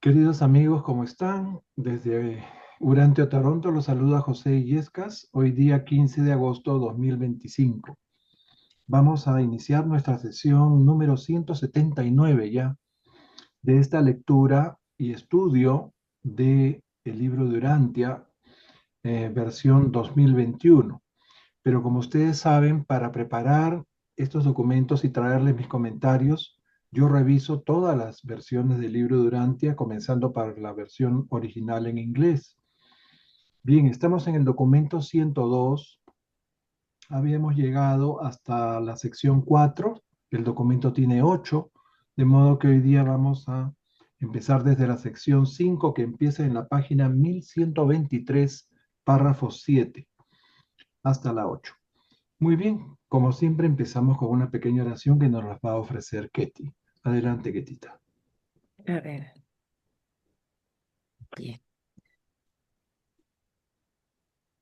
Queridos amigos, ¿cómo están? Desde Urantia, Toronto, los saluda José Illescas, hoy día 15 de agosto de 2025. Vamos a iniciar nuestra sesión número 179 ya de esta lectura y estudio de el libro de Urantia, versión 2021. Pero como ustedes saben, para preparar estos documentos y traerles mis comentarios, yo reviso todas las versiones del libro de Urantia, comenzando por la versión original en inglés. Bien, estamos en el documento 102. Habíamos llegado hasta la sección 4. El documento tiene 8, de modo que hoy día vamos a empezar desde la sección 5, que empieza en la página 1123, párrafo 7, hasta la 8. Muy bien, como siempre empezamos con una pequeña oración que nos la va a ofrecer Ketty. Adelante, Ketita. A ver, bien.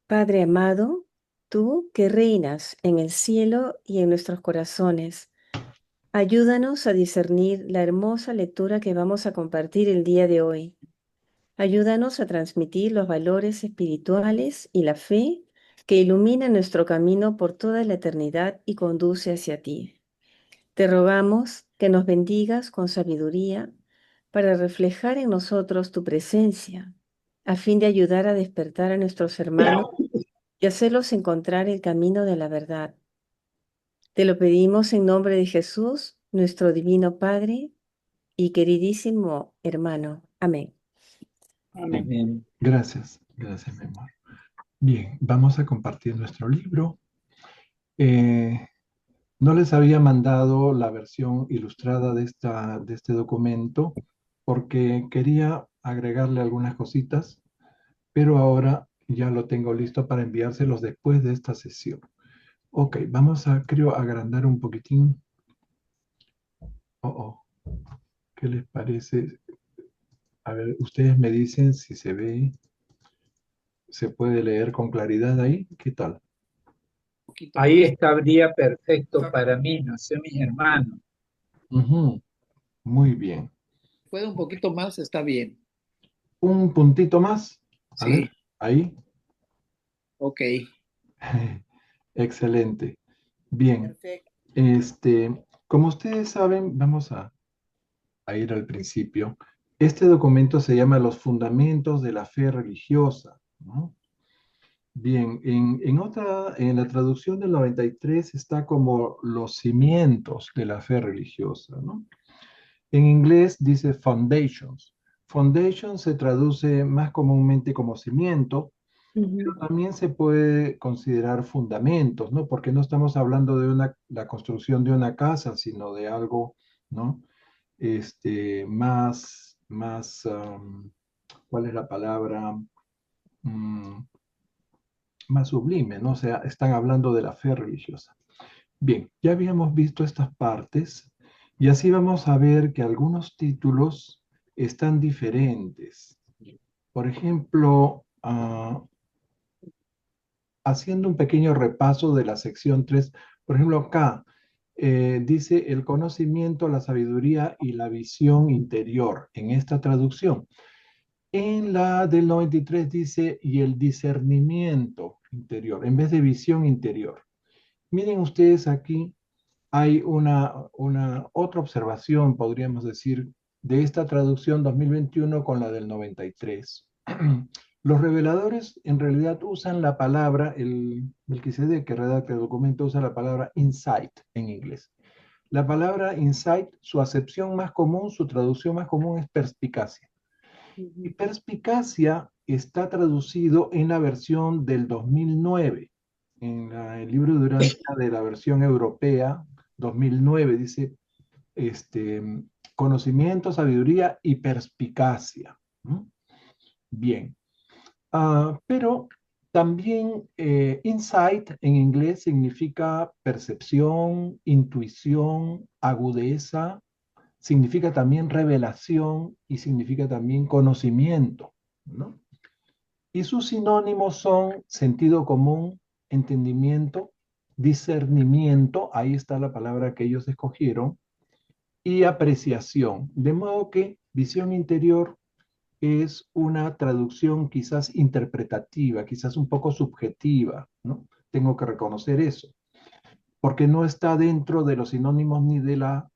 Padre amado, tú que reinas en el cielo y en nuestros corazones, ayúdanos a discernir la hermosa lectura que vamos a compartir el día de hoy. Ayúdanos a transmitir los valores espirituales y la fe que ilumina nuestro camino por toda la eternidad y conduce hacia ti. Te rogamos que nos bendigas con sabiduría para reflejar en nosotros tu presencia, a fin de ayudar a despertar a nuestros hermanos y hacerlos encontrar el camino de la verdad. Te lo pedimos en nombre de Jesús, nuestro divino Padre y queridísimo hermano. Amén. Amén. Bien. Gracias, gracias, mi amor. Bien, vamos a compartir nuestro libro. Eh, no les había mandado la versión ilustrada de este documento porque quería agregarle algunas cositas, pero ahora ya lo tengo listo para enviárselos después de esta sesión. Ok, vamos a, creo, agrandar un poquitín. Oh, oh, ¿qué les parece? A ver, ustedes me dicen si se ve, se puede leer con claridad ahí. ¿Qué tal? Ahí estaría perfecto para mí, no sé, mis hermanos. Ujú, muy bien. Puede un poquito más, está bien. Un puntito más. A ver, Sí, ahí. ok. Excelente. Bien. Perfecto. Como ustedes saben, vamos a ir al principio. Este documento se llama Los Fundamentos de la Fe Religiosa, ¿no? Bien, en la traducción del 93 está como los cimientos de la fe religiosa, ¿no? En inglés dice foundations. Foundation se traduce más comúnmente como cimiento, pero Ujú. también se puede considerar fundamentos, ¿no? Porque no estamos hablando de la construcción de una casa, sino de algo, ¿no? ¿Cuál es la palabra? Mm, más sublime, ¿no? O sea, están hablando de la fe religiosa. Bien, ya habíamos visto estas partes y así vamos a ver que algunos títulos están diferentes. Por ejemplo, haciendo un pequeño repaso de la sección 3, por ejemplo, acá dice el conocimiento, la sabiduría y la visión interior en esta traducción. En la del 93 dice y el discernimiento interior, en vez de visión interior. Miren ustedes aquí, hay una otra observación, podríamos decir, de esta traducción 2021 con la del 93. Los reveladores en realidad usan la palabra, el que redacta el documento usa la palabra insight en inglés. La palabra insight, su acepción más común, su traducción más común es perspicacia. Y Ujú. perspicacia está traducido en la versión del 2009, el libro Durante de la versión europea 2009, dice este, conocimiento, sabiduría y perspicacia. ¿No? Bien. Pero también insight en inglés significa percepción, intuición, agudeza, significa también revelación y significa también conocimiento, ¿no? Y sus sinónimos son sentido común, entendimiento, discernimiento, ahí está la palabra que ellos escogieron, y apreciación. De modo que visión interior es una traducción quizás interpretativa, quizás un poco subjetiva, ¿no? Tengo que reconocer eso, porque no está dentro de los sinónimos ni de la,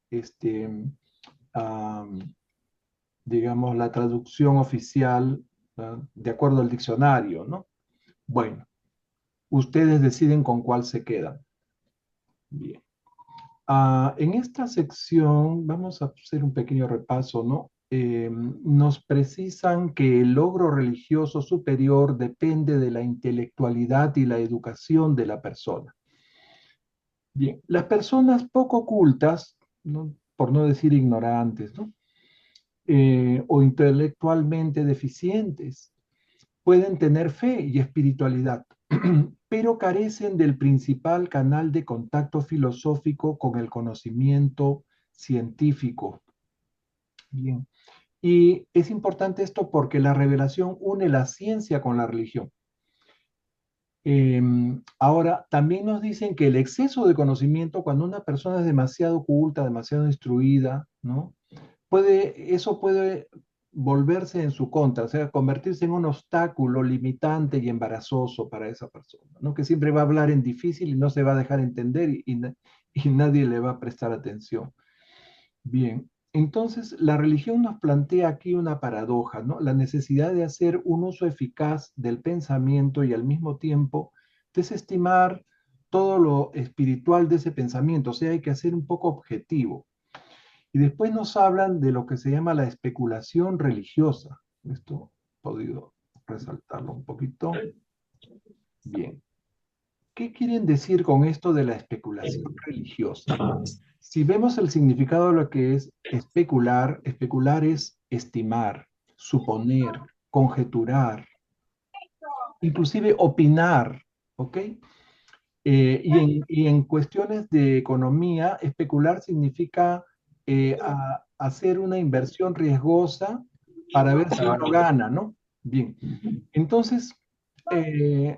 digamos, la traducción oficial, de acuerdo al diccionario, ¿no? Bueno, ustedes deciden con cuál se quedan. Bien. En esta sección vamos a hacer un pequeño repaso, ¿no? Nos precisan que el logro religioso superior depende de la intelectualidad y la educación de la persona. Bien, las personas poco cultas, ¿no? Por no decir ignorantes, ¿no? O intelectualmente deficientes, pueden tener fe y espiritualidad, pero carecen del principal canal de contacto filosófico con el conocimiento científico. Bien. Y es importante esto porque la revelación une la ciencia con la religión. Ahora, también nos dicen que el exceso de conocimiento, cuando una persona es demasiado culta, demasiado instruida, ¿no? Eso puede volverse en su contra, o sea, convertirse en un obstáculo limitante y embarazoso para esa persona, ¿no? Que siempre va a hablar en difícil y no se va a dejar entender y nadie le va a prestar atención. Bien, entonces la religión nos plantea aquí una paradoja, ¿no? La necesidad de hacer un uso eficaz del pensamiento y al mismo tiempo desestimar todo lo espiritual de ese pensamiento, o sea, hay que hacer un poco objetivo. Y después nos hablan de lo que se llama la especulación religiosa. Esto he podido resaltarlo un poquito. Bien. ¿Qué quieren decir con esto de la especulación religiosa? Si vemos el significado de lo que es especular, especular es estimar, suponer, conjeturar, inclusive opinar, ¿ok? Y en cuestiones de economía, especular significa hacer una inversión riesgosa para ver si uno gana, ¿no? Bien, entonces, eh,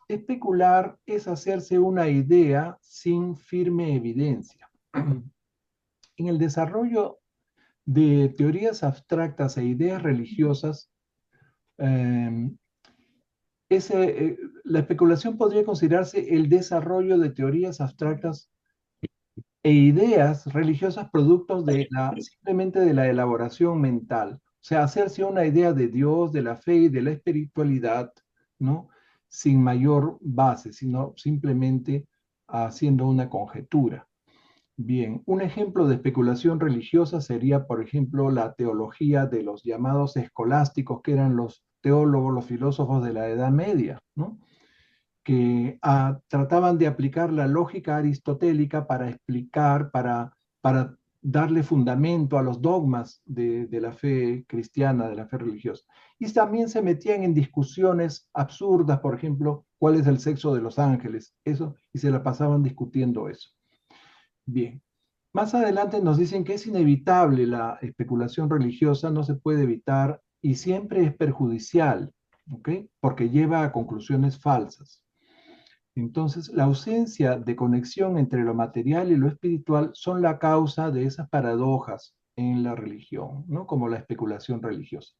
especular es hacerse una idea sin firme evidencia. En el desarrollo de teorías abstractas e ideas religiosas, eh, la especulación podría considerarse el desarrollo de teorías abstractas e ideas religiosas productos simplemente de la elaboración mental. O sea, hacerse una idea de Dios, de la fe y de la espiritualidad, ¿no? Sin mayor base, sino simplemente haciendo una conjetura. Bien, un ejemplo de especulación religiosa sería, por ejemplo, la teología de los llamados escolásticos, que eran los teólogos, los filósofos de la Edad Media, ¿no? Que trataban de aplicar la lógica aristotélica para explicar, para darle fundamento a los dogmas de la fe cristiana, de la fe religiosa. Y también se metían en discusiones absurdas, por ejemplo, cuál es el sexo de los ángeles, eso, y se la pasaban discutiendo eso. Bien. Más adelante nos dicen que es inevitable la especulación religiosa, no se puede evitar y siempre es perjudicial, ¿ok? Porque lleva a conclusiones falsas. Entonces, la ausencia de conexión entre lo material y lo espiritual son la causa de esas paradojas en la religión, ¿no? Como la especulación religiosa.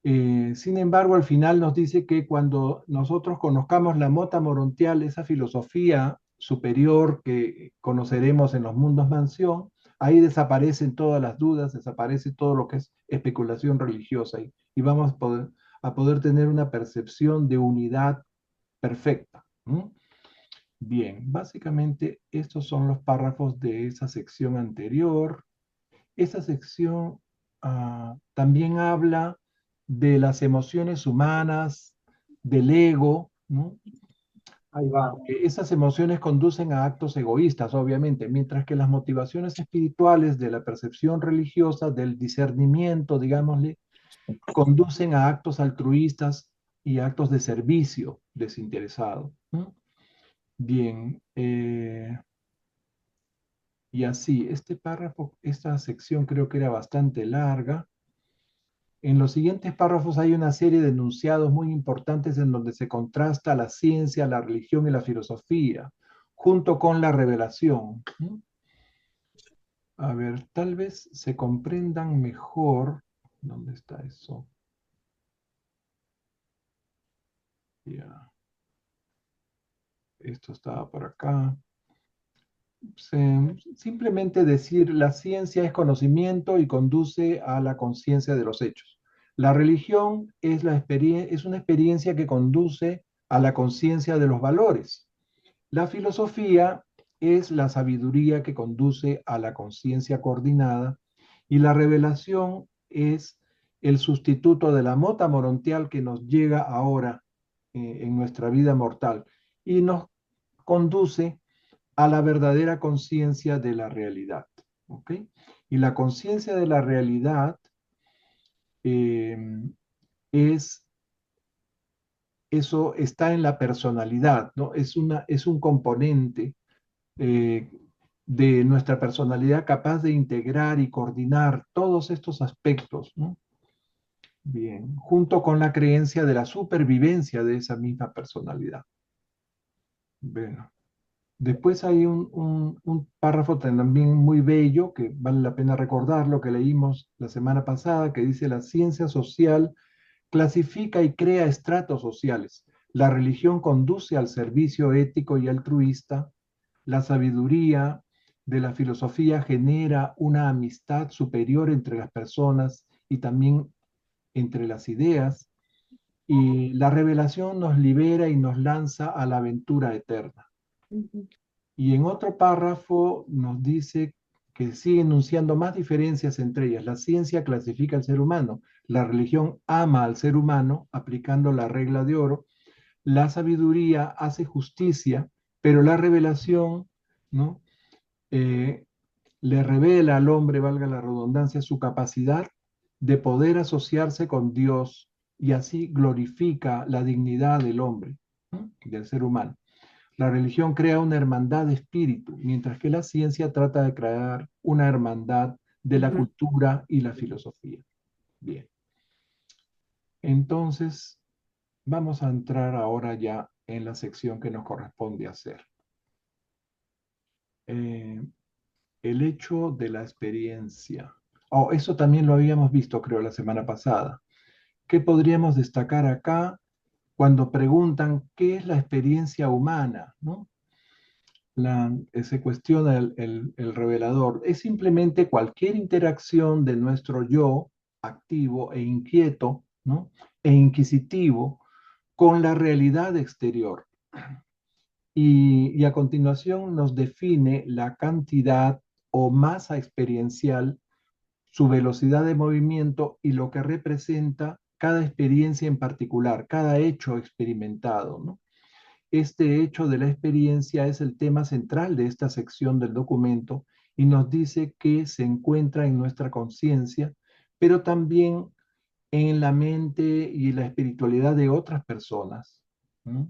Sin embargo, al final nos dice que cuando nosotros conozcamos la mota morontial, esa filosofía superior que conoceremos en los mundos mansión, ahí desaparecen todas las dudas, desaparece todo lo que es especulación religiosa y vamos a poder tener una percepción de unidad perfecta. Bien, básicamente estos son los párrafos de esa sección anterior. Esa sección también habla de las emociones humanas, del ego, ¿no? Ahí va. Esas emociones conducen a actos egoístas, obviamente, mientras que las motivaciones espirituales de la percepción religiosa, del discernimiento, digámosle, conducen a actos altruistas y actos de servicio desinteresado, ¿no? Bien, y así, este párrafo, esta sección creo que era bastante larga. En los siguientes párrafos hay una serie de enunciados muy importantes en donde se contrasta la ciencia, la religión y la filosofía, junto con la revelación. A ver, tal vez se comprendan mejor ¿Dónde está eso? Ya. Esto estaba por acá. Simplemente decir la ciencia es conocimiento y conduce a la conciencia de los hechos. La religión es, es una experiencia que conduce a la conciencia de los valores. La filosofía es la sabiduría que conduce a la conciencia coordinada y la revelación es el sustituto de la mota morontial que nos llega ahora en nuestra vida mortal y nos conduce a la verdadera conciencia de la realidad. ¿Ok? Y la conciencia de la realidad eh, es, eso está en la personalidad, ¿no? Es un componente eh, de nuestra personalidad capaz de integrar y coordinar todos estos aspectos, ¿no? Bien, junto con la creencia de la supervivencia de esa misma personalidad. Bueno. Después hay un párrafo también muy bello que vale la pena recordar, lo que leímos la semana pasada, que dice: la ciencia social clasifica y crea estratos sociales. La religión conduce al servicio ético y altruista. La sabiduría de la filosofía genera una amistad superior entre las personas y también entre las ideas. Y la revelación nos libera y nos lanza a la aventura eterna. Ujú. Y en otro párrafo nos dice que sigue enunciando más diferencias entre ellas. La ciencia clasifica al ser humano, la religión ama al ser humano aplicando la regla de oro, la sabiduría hace justicia, pero la revelación, ¿no? Eh, le revela al hombre, valga la redundancia, su capacidad de poder asociarse con Dios y así glorifica la dignidad del hombre, ¿no? Del ser humano. La religión crea una hermandad de espíritu, mientras que la ciencia trata de crear una hermandad de la Ujú. cultura y la filosofía. Bien, entonces vamos a entrar ahora ya en la sección que nos corresponde hacer. Eh, el hecho de la experiencia. Oh, eso también lo habíamos visto, creo, la semana pasada. ¿Qué podríamos destacar acá cuando preguntan qué es la experiencia humana? ¿No? Se cuestiona el revelador. Es simplemente cualquier interacción de nuestro yo activo e inquieto, ¿no? E inquisitivo con la realidad exterior. Y a continuación nos define la cantidad o masa experiencial, su velocidad de movimiento y lo que representa cada experiencia en particular, cada hecho experimentado, ¿no? Este hecho de la experiencia es el tema central de esta sección del documento y nos dice que se encuentra en nuestra conciencia, pero también en la mente y la espiritualidad de otras personas. ¿Mm?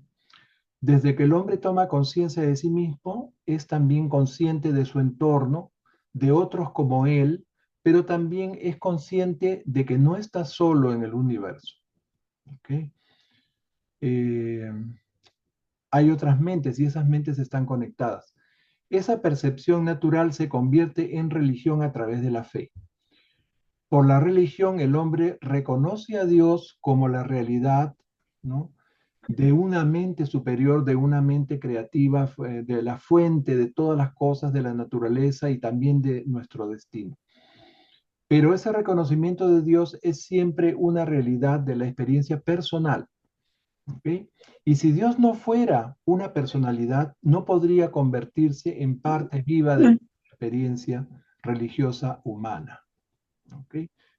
Desde que el hombre toma conciencia de sí mismo, es también consciente de su entorno, de otros como él, pero también es consciente de que no está solo en el universo. ¿Ok? Eh, hay otras mentes y esas mentes están conectadas. Esa percepción natural se convierte en religión a través de la fe. Por la religión, el hombre reconoce a Dios como la realidad, ¿no? De una mente superior, de una mente creativa, de la fuente de todas las cosas de la naturaleza y también de nuestro destino. Pero ese reconocimiento de Dios es siempre una realidad de la experiencia personal. ¿Ok? Y si Dios no fuera una personalidad, no podría convertirse en parte viva de la experiencia religiosa humana. ¿Ok?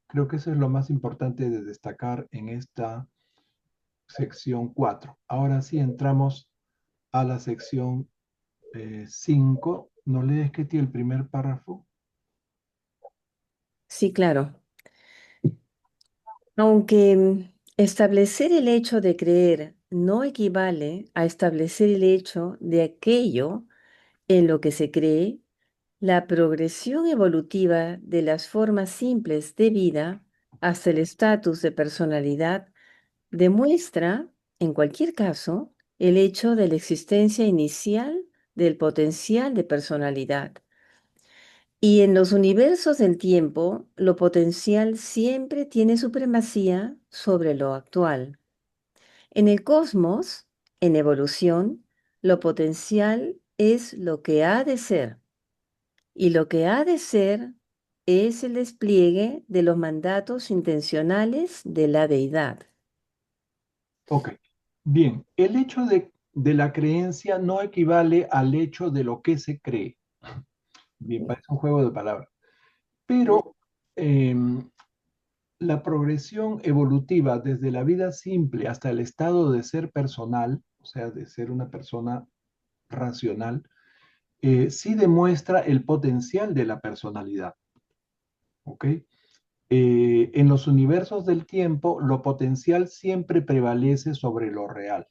Creo que eso es lo más importante de destacar en esta sección 4. Ahora sí entramos a la sección 5. ¿No lees, Ketty, el primer párrafo? Sí, claro. Aunque establecer el hecho de creer no equivale a establecer el hecho de aquello en lo que se cree, la progresión evolutiva de las formas simples de vida hasta el estatus de personalidad demuestra, en cualquier caso, el hecho de la existencia inicial del potencial de personalidad. Y en los universos del tiempo, lo potencial siempre tiene supremacía sobre lo actual. En el cosmos, en evolución, lo potencial es lo que ha de ser. Y lo que ha de ser es el despliegue de los mandatos intencionales de la deidad. Ok, bien, el hecho de la creencia no equivale al hecho de lo que se cree. Bien, parece un juego de palabras. Pero la progresión evolutiva desde la vida simple hasta el estado de ser personal, o sea, de ser una persona racional, sí demuestra el potencial de la personalidad. ¿Ok? En los universos del tiempo, lo potencial siempre prevalece sobre lo real.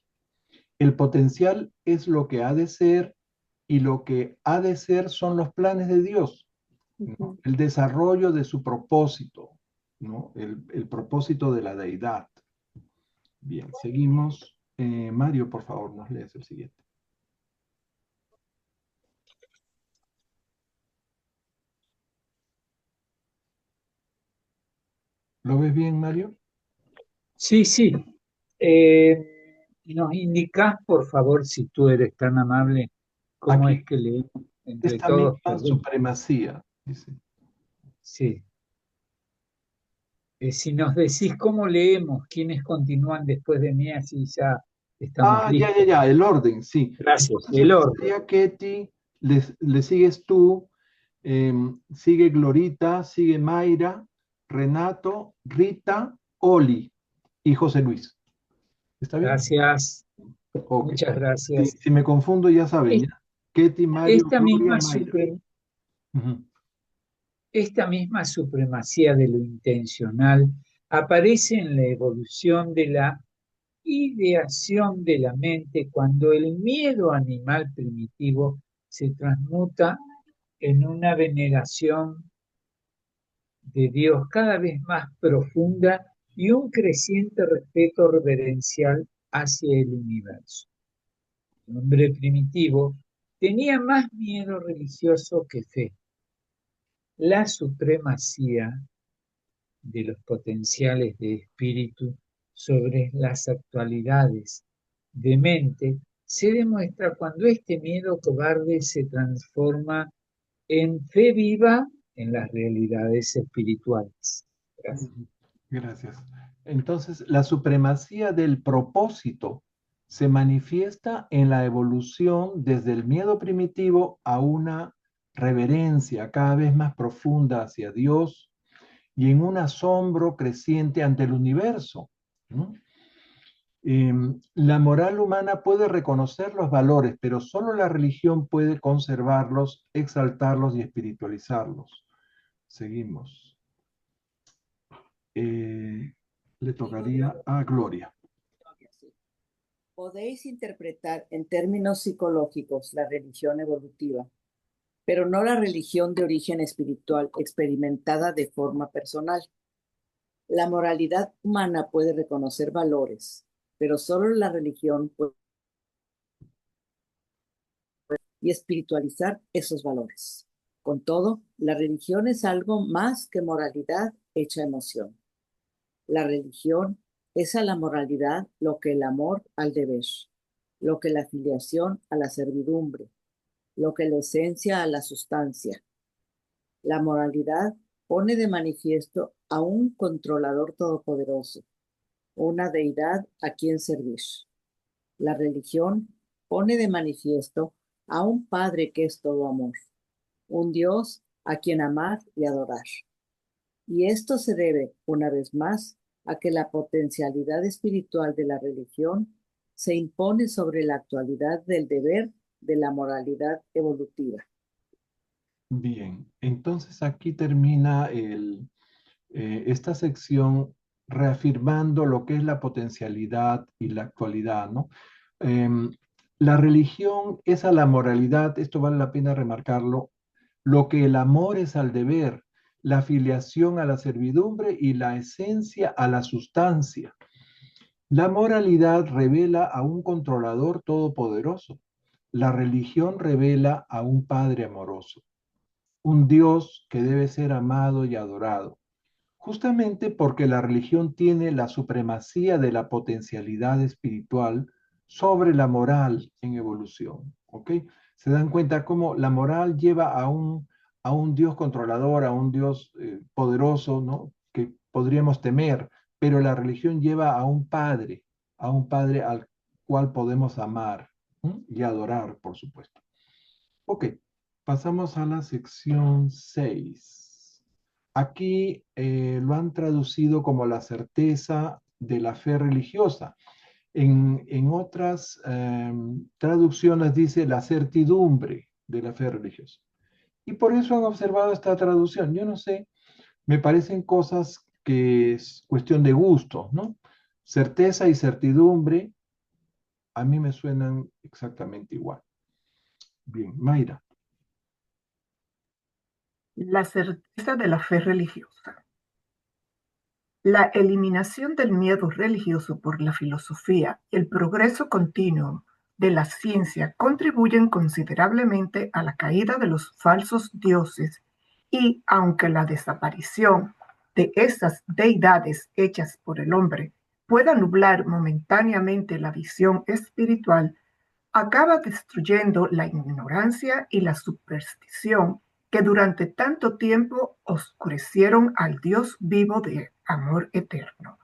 El potencial es lo que ha de ser y lo que ha de ser son los planes de Dios, ¿no? Ujú. El desarrollo de su propósito, ¿no? El propósito de la deidad. Bien, seguimos. Mario, por favor, nos lees el siguiente. ¿Lo ves bien, Mario? Sí, sí. ¿Nos indicás, por favor, si tú eres tan amable, cómo es Aquí, que leemos entre esta todos? misma Perdón. supremacía, dice. Sí. Si nos decís cómo leemos, quiénes continúan después de mí, así ya estamos Ah, listos. el orden, sí. Gracias. Entonces El orden. empezaría Ketty, le sigues tú, sigue Glorita, sigue Mayra, Renato, Rita, Oli y José Luis. ¿Está bien? Gracias. Ok. Muchas Si, gracias. si me confundo, ya saben, Es- ¿ya? Ketty, Mario, Esta Gloria, misma, Mayra. Ujú. esta misma supremacía de lo intencional aparece en la evolución de la ideación de la mente cuando el miedo animal primitivo se transmuta en una veneración de Dios cada vez más profunda y un creciente respeto reverencial hacia el universo. El hombre primitivo tenía más miedo religioso que fe. La supremacía de los potenciales de espíritu sobre las actualidades de mente se demuestra cuando este miedo cobarde se transforma en fe viva en las realidades espirituales. Gracias. Ujú. Gracias. Entonces, la supremacía del propósito se manifiesta en la evolución desde el miedo primitivo a una reverencia cada vez más profunda hacia Dios y en un asombro creciente ante el universo, ¿no? La moral humana puede reconocer los valores, pero solo la religión puede conservarlos, exaltarlos y espiritualizarlos. Seguimos. Eh, Le tocaría a Gloria. Podéis interpretar en términos psicológicos la religión evolutiva, pero no la religión de origen espiritual experimentada de forma personal. La moralidad humana puede reconocer valores, pero solo la religión puede y espiritualizar esos valores. Con todo, la religión es algo más que moralidad hecha emoción. La religión es a la moralidad lo que el amor al deber, lo que la filiación a la servidumbre, lo que la esencia a la sustancia. La moralidad pone de manifiesto a un controlador todopoderoso, una deidad a quien servir. La religión pone de manifiesto a un Padre que es todo amor, un Dios a quien amar y adorar. Y esto se debe, una vez más, a que la potencialidad espiritual de la religión se impone sobre la actualidad del deber de la moralidad evolutiva. Bien, entonces aquí termina esta sección reafirmando lo que es la potencialidad y la actualidad, ¿no? Em, la religión es a la moralidad, esto vale la pena remarcarlo, lo que el amor es al deber, la filiación a la servidumbre y la esencia a la sustancia. La moralidad revela a un controlador todopoderoso. La religión revela a un padre amoroso. un Dios que debe ser amado y adorado, justamente porque la religión tiene la supremacía de la potencialidad espiritual sobre la moral en evolución, ¿ok? Se dan cuenta cómo la moral lleva a un Dios controlador, a un Dios poderoso, ¿no? Que podríamos temer, pero la religión lleva a un Padre al cual podemos amar, ¿m? Y adorar, por supuesto. Ok, pasamos a la sección 6. Aquí lo han traducido como la certeza de la fe religiosa. En otras traducciones dice la certidumbre de la fe religiosa. Y por eso han observado esta traducción. Yo no sé, me parecen cosas que es cuestión de gusto, ¿no? Certeza y certidumbre a mí me suenan exactamente igual. Bien, Mayra. La certeza de la fe religiosa. La eliminación del miedo religioso por la filosofía y el progreso continuo de la ciencia contribuyen considerablemente a la caída de los falsos dioses y, aunque la desaparición de esas deidades hechas por el hombre pueda nublar momentáneamente la visión espiritual, acaba destruyendo la ignorancia y la superstición que durante tanto tiempo oscurecieron al Dios vivo de amor eterno.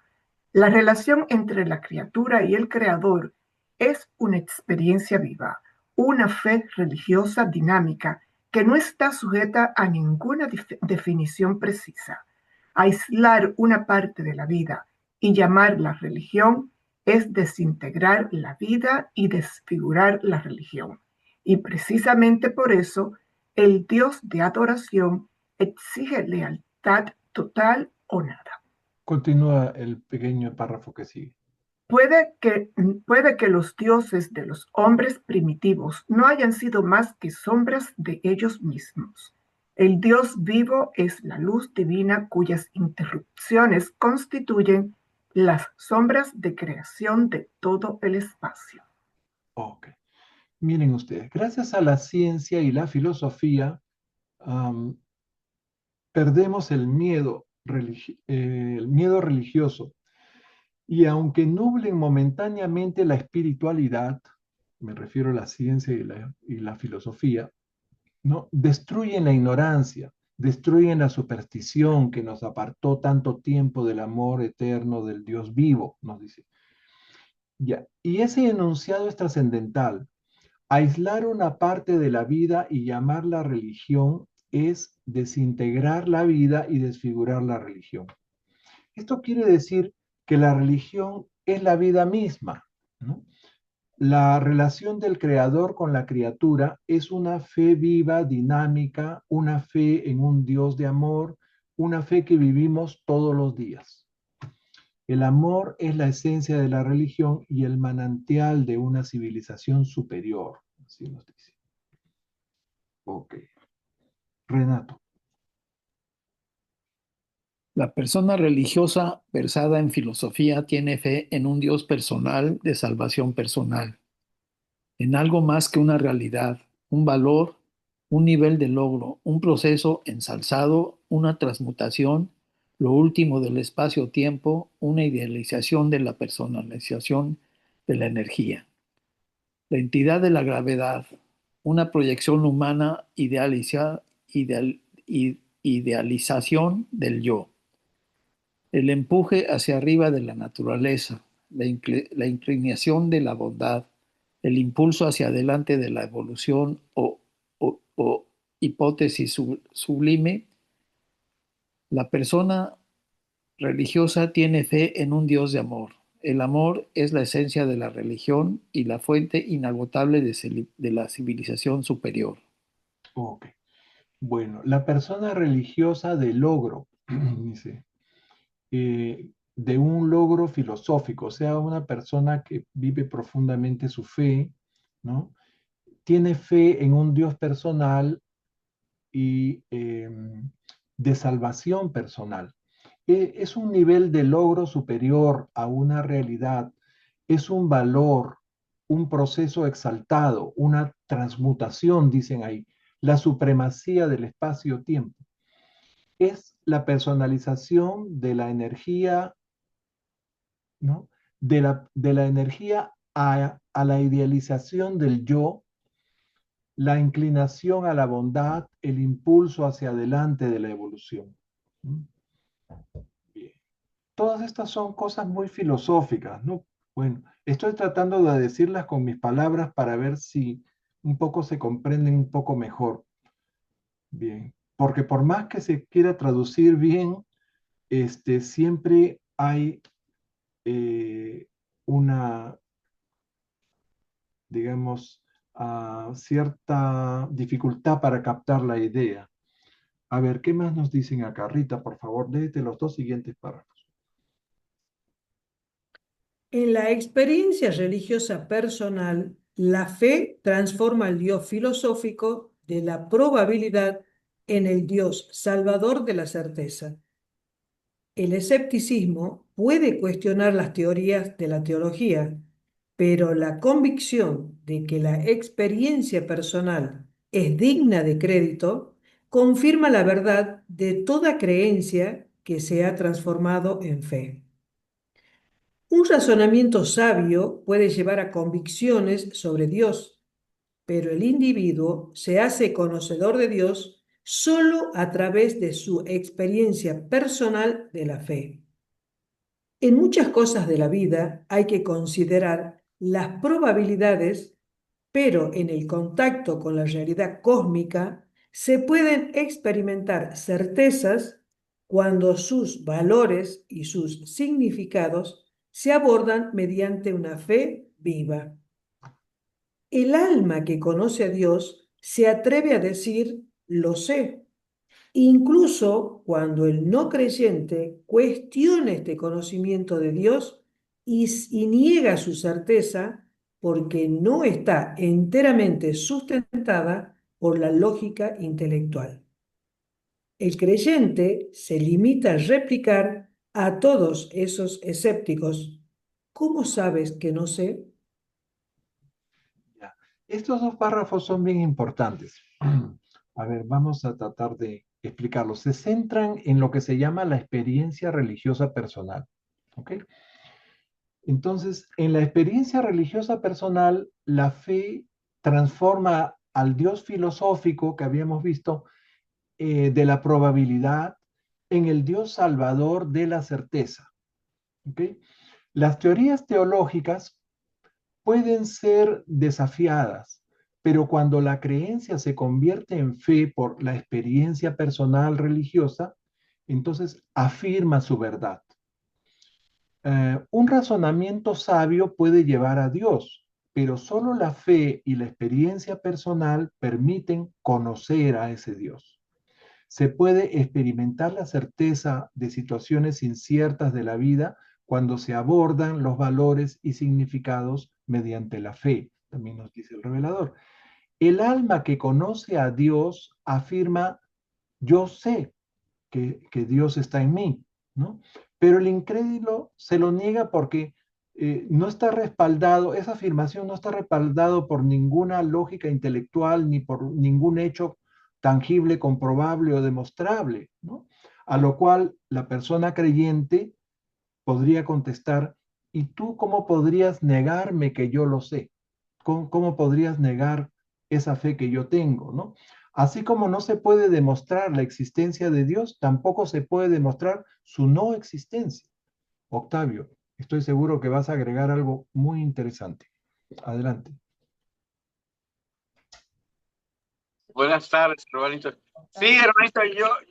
La relación entre la criatura y el Creador es una experiencia viva, una fe religiosa dinámica que no está sujeta a ninguna definición precisa. Aislar una parte de la vida y llamarla religión es desintegrar la vida y desfigurar la religión. Y precisamente por eso el Dios de adoración exige lealtad total o nada. Continúa el pequeño párrafo que sigue. Puede que los dioses de los hombres primitivos no hayan sido más que sombras de ellos mismos. El Dios vivo es la luz divina cuyas interrupciones constituyen las sombras de creación de todo el espacio. Ok. Miren ustedes, gracias a la ciencia y la filosofía, perdemos el miedo religioso. Y aunque nublen momentáneamente la espiritualidad, me refiero a la ciencia y la filosofía, ¿no? Destruyen la ignorancia, destruyen la superstición que nos apartó tanto tiempo del amor eterno del Dios vivo, nos dice. Ya. Y ese enunciado es trascendental. Aislar una parte de la vida y llamarla religión es desintegrar la vida y desfigurar la religión. Esto quiere decir que la religión es la vida misma, ¿no? La relación del creador con la criatura es una fe viva, dinámica, una fe en un Dios de amor, una fe que vivimos todos los días. El amor es la esencia de la religión y el manantial de una civilización superior, así nos dice. Ok. Renato. La persona religiosa versada en filosofía tiene fe en un Dios personal de salvación personal, en algo más que una realidad, un valor, un nivel de logro, un proceso ensalzado, una transmutación, lo último del espacio-tiempo, una idealización de la personalización de la energía. La entidad de la gravedad, una proyección humana idealización del yo. El empuje hacia arriba de la naturaleza, la inclinación de la bondad, el impulso hacia adelante de la evolución o hipótesis sublime. La persona religiosa tiene fe en un Dios de amor. El amor es la esencia de la religión y la fuente inagotable de la civilización superior. Ok. Bueno, la persona religiosa de logro, dice, de un logro filosófico, o sea, una persona que vive profundamente su fe, ¿no? Tiene fe en un Dios personal y de salvación personal. Es un nivel de logro superior a una realidad, es un valor, un proceso exaltado, una transmutación, dicen ahí, la supremacía del espacio-tiempo. Es la personalización de la energía, ¿no? De la energía a la idealización del yo, la inclinación a la bondad, el impulso hacia adelante de la evolución. Bien. Todas estas son cosas muy filosóficas, ¿no? Bueno, estoy tratando de decirlas con mis palabras para ver si un poco se comprenden un poco mejor. Bien, porque por más que se quiera traducir bien, siempre hay una, digamos, cierta dificultad para captar la idea. A ver, ¿qué más nos dicen acá? Rita, por favor, léete los dos siguientes párrafos. En la experiencia religiosa personal, la fe transforma el Dios filosófico de la probabilidad en el Dios salvador de la certeza. El escepticismo puede cuestionar las teorías de la teología, pero la convicción de que la experiencia personal es digna de crédito confirma la verdad de toda creencia que se ha transformado en fe. Un razonamiento sabio puede llevar a convicciones sobre Dios, pero el individuo se hace conocedor de Dios solo a través de su experiencia personal de la fe. En muchas cosas de la vida hay que considerar las probabilidades, pero en el contacto con la realidad cósmica se pueden experimentar certezas cuando sus valores y sus significados se abordan mediante una fe viva. El alma que conoce a Dios se atreve a decir, lo sé, incluso cuando el no creyente cuestiona este conocimiento de Dios y niega su certeza porque no está enteramente sustentada por la lógica intelectual. El creyente se limita a replicar a todos esos escépticos: ¿cómo sabes que no sé? Ya. Estos dos párrafos son bien importantes. A ver, vamos a tratar de explicarlos. Se centran en lo que se llama la experiencia religiosa personal. ¿Ok? Entonces, en la experiencia religiosa personal, la fe transforma al Dios filosófico que habíamos visto de la probabilidad en el Dios salvador de la certeza. ¿Ok? Las teorías teológicas pueden ser desafiadas, pero cuando la creencia se convierte en fe por la experiencia personal religiosa, entonces afirma su verdad. Un razonamiento sabio puede llevar a Dios, pero solo la fe y la experiencia personal permiten conocer a ese Dios. Se puede experimentar la certeza de situaciones inciertas de la vida cuando se abordan los valores y significados mediante la fe, también nos dice el revelador. El alma que conoce a Dios afirma, yo sé que Dios está en mí, ¿no? Pero el incrédulo se lo niega porque no está respaldado, esa afirmación no está respaldado por ninguna lógica intelectual ni por ningún hecho tangible, comprobable o demostrable, ¿no? A lo cual la persona creyente podría contestar, ¿y tú cómo podrías negarme que yo lo sé? ¿Cómo podrías negar esa fe que yo tengo, ¿no? Así como no se puede demostrar la existencia de Dios, tampoco se puede demostrar su no existencia. Octavio, estoy seguro que vas a agregar algo muy interesante. Adelante. Buenas tardes, hermanito. Sí, hermanito,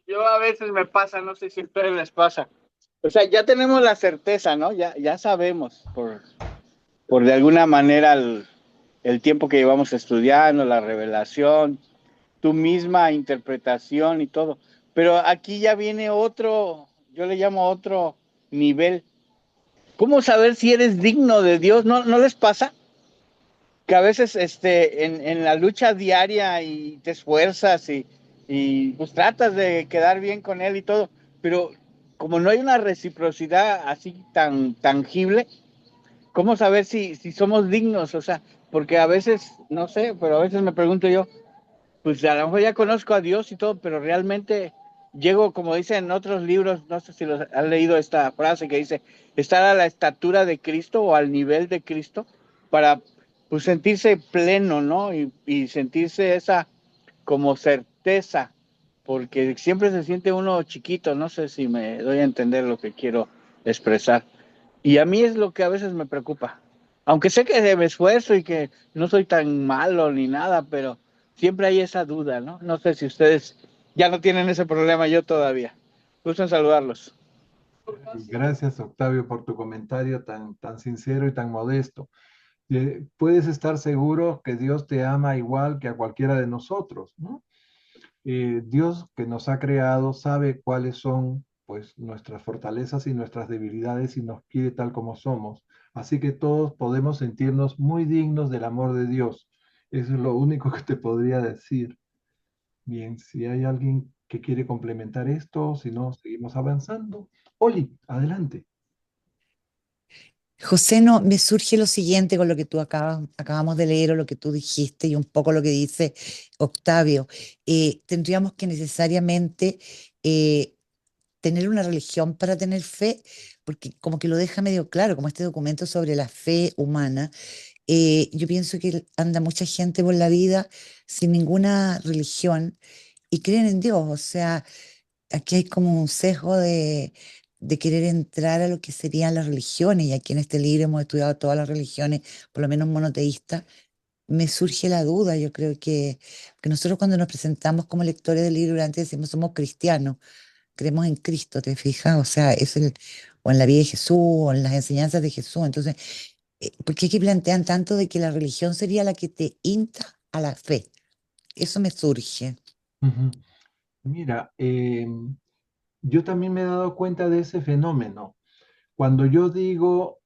yo a veces me pasa, no sé si a ustedes les pasa. O sea, ya tenemos la certeza, ¿no? Ya sabemos por de alguna manera el tiempo que llevamos estudiando, la revelación, tu misma interpretación y todo. Pero aquí ya viene otro, yo le llamo otro nivel. ¿Cómo saber si eres digno de Dios? ¿No les pasa? Que a veces en la lucha diaria y te esfuerzas y pues tratas de quedar bien con él y todo, pero como no hay una reciprocidad así tan tangible, ¿cómo saber si somos dignos? O sea, porque a veces, no sé, pero a veces me pregunto yo, pues a lo mejor ya conozco a Dios y todo, pero realmente llego, como dicen en otros libros, no sé si los han leído esta frase que dice, estar a la estatura de Cristo o al nivel de Cristo para pues sentirse pleno, ¿no? Y sentirse esa como certeza, porque siempre se siente uno chiquito, no sé si me doy a entender lo que quiero expresar. Y a mí es lo que a veces me preocupa. Aunque sé que me esfuerzo y que no soy tan malo ni nada, pero siempre hay esa duda, ¿no? No sé si ustedes ya no tienen ese problema, yo todavía. Gusto en saludarlos. Gracias, Octavio, por tu comentario tan sincero y tan modesto. Puedes estar seguro que Dios te ama igual que a cualquiera de nosotros, ¿no? Dios que nos ha creado sabe cuáles son, pues, nuestras fortalezas y nuestras debilidades y nos quiere tal como somos. Así que todos podemos sentirnos muy dignos del amor de Dios. Eso es lo único que te podría decir. Bien, si hay alguien que quiere complementar esto, si no, seguimos avanzando. Oli, adelante. José, no, me surge lo siguiente con lo que tú acabamos de leer o lo que tú dijiste y un poco lo que dice Octavio. Tendríamos que necesariamente tener una religión para tener fe, porque como que lo deja medio claro, como este documento sobre la fe humana. Yo pienso que anda mucha gente por la vida sin ninguna religión y creen en Dios, o sea, aquí hay como un sesgo de querer entrar a lo que serían las religiones, y aquí en este libro hemos estudiado todas las religiones, por lo menos monoteístas. Me surge la duda, yo creo que nosotros cuando nos presentamos como lectores del libro antes decimos somos cristianos, creemos en Cristo, ¿te fijas? O sea, o en la vida de Jesús, o en las enseñanzas de Jesús. Entonces, ¿por qué aquí plantean tanto de que la religión sería la que te insta a la fe? Eso me surge. Ujú. Mira, yo también me he dado cuenta de ese fenómeno. Cuando yo digo,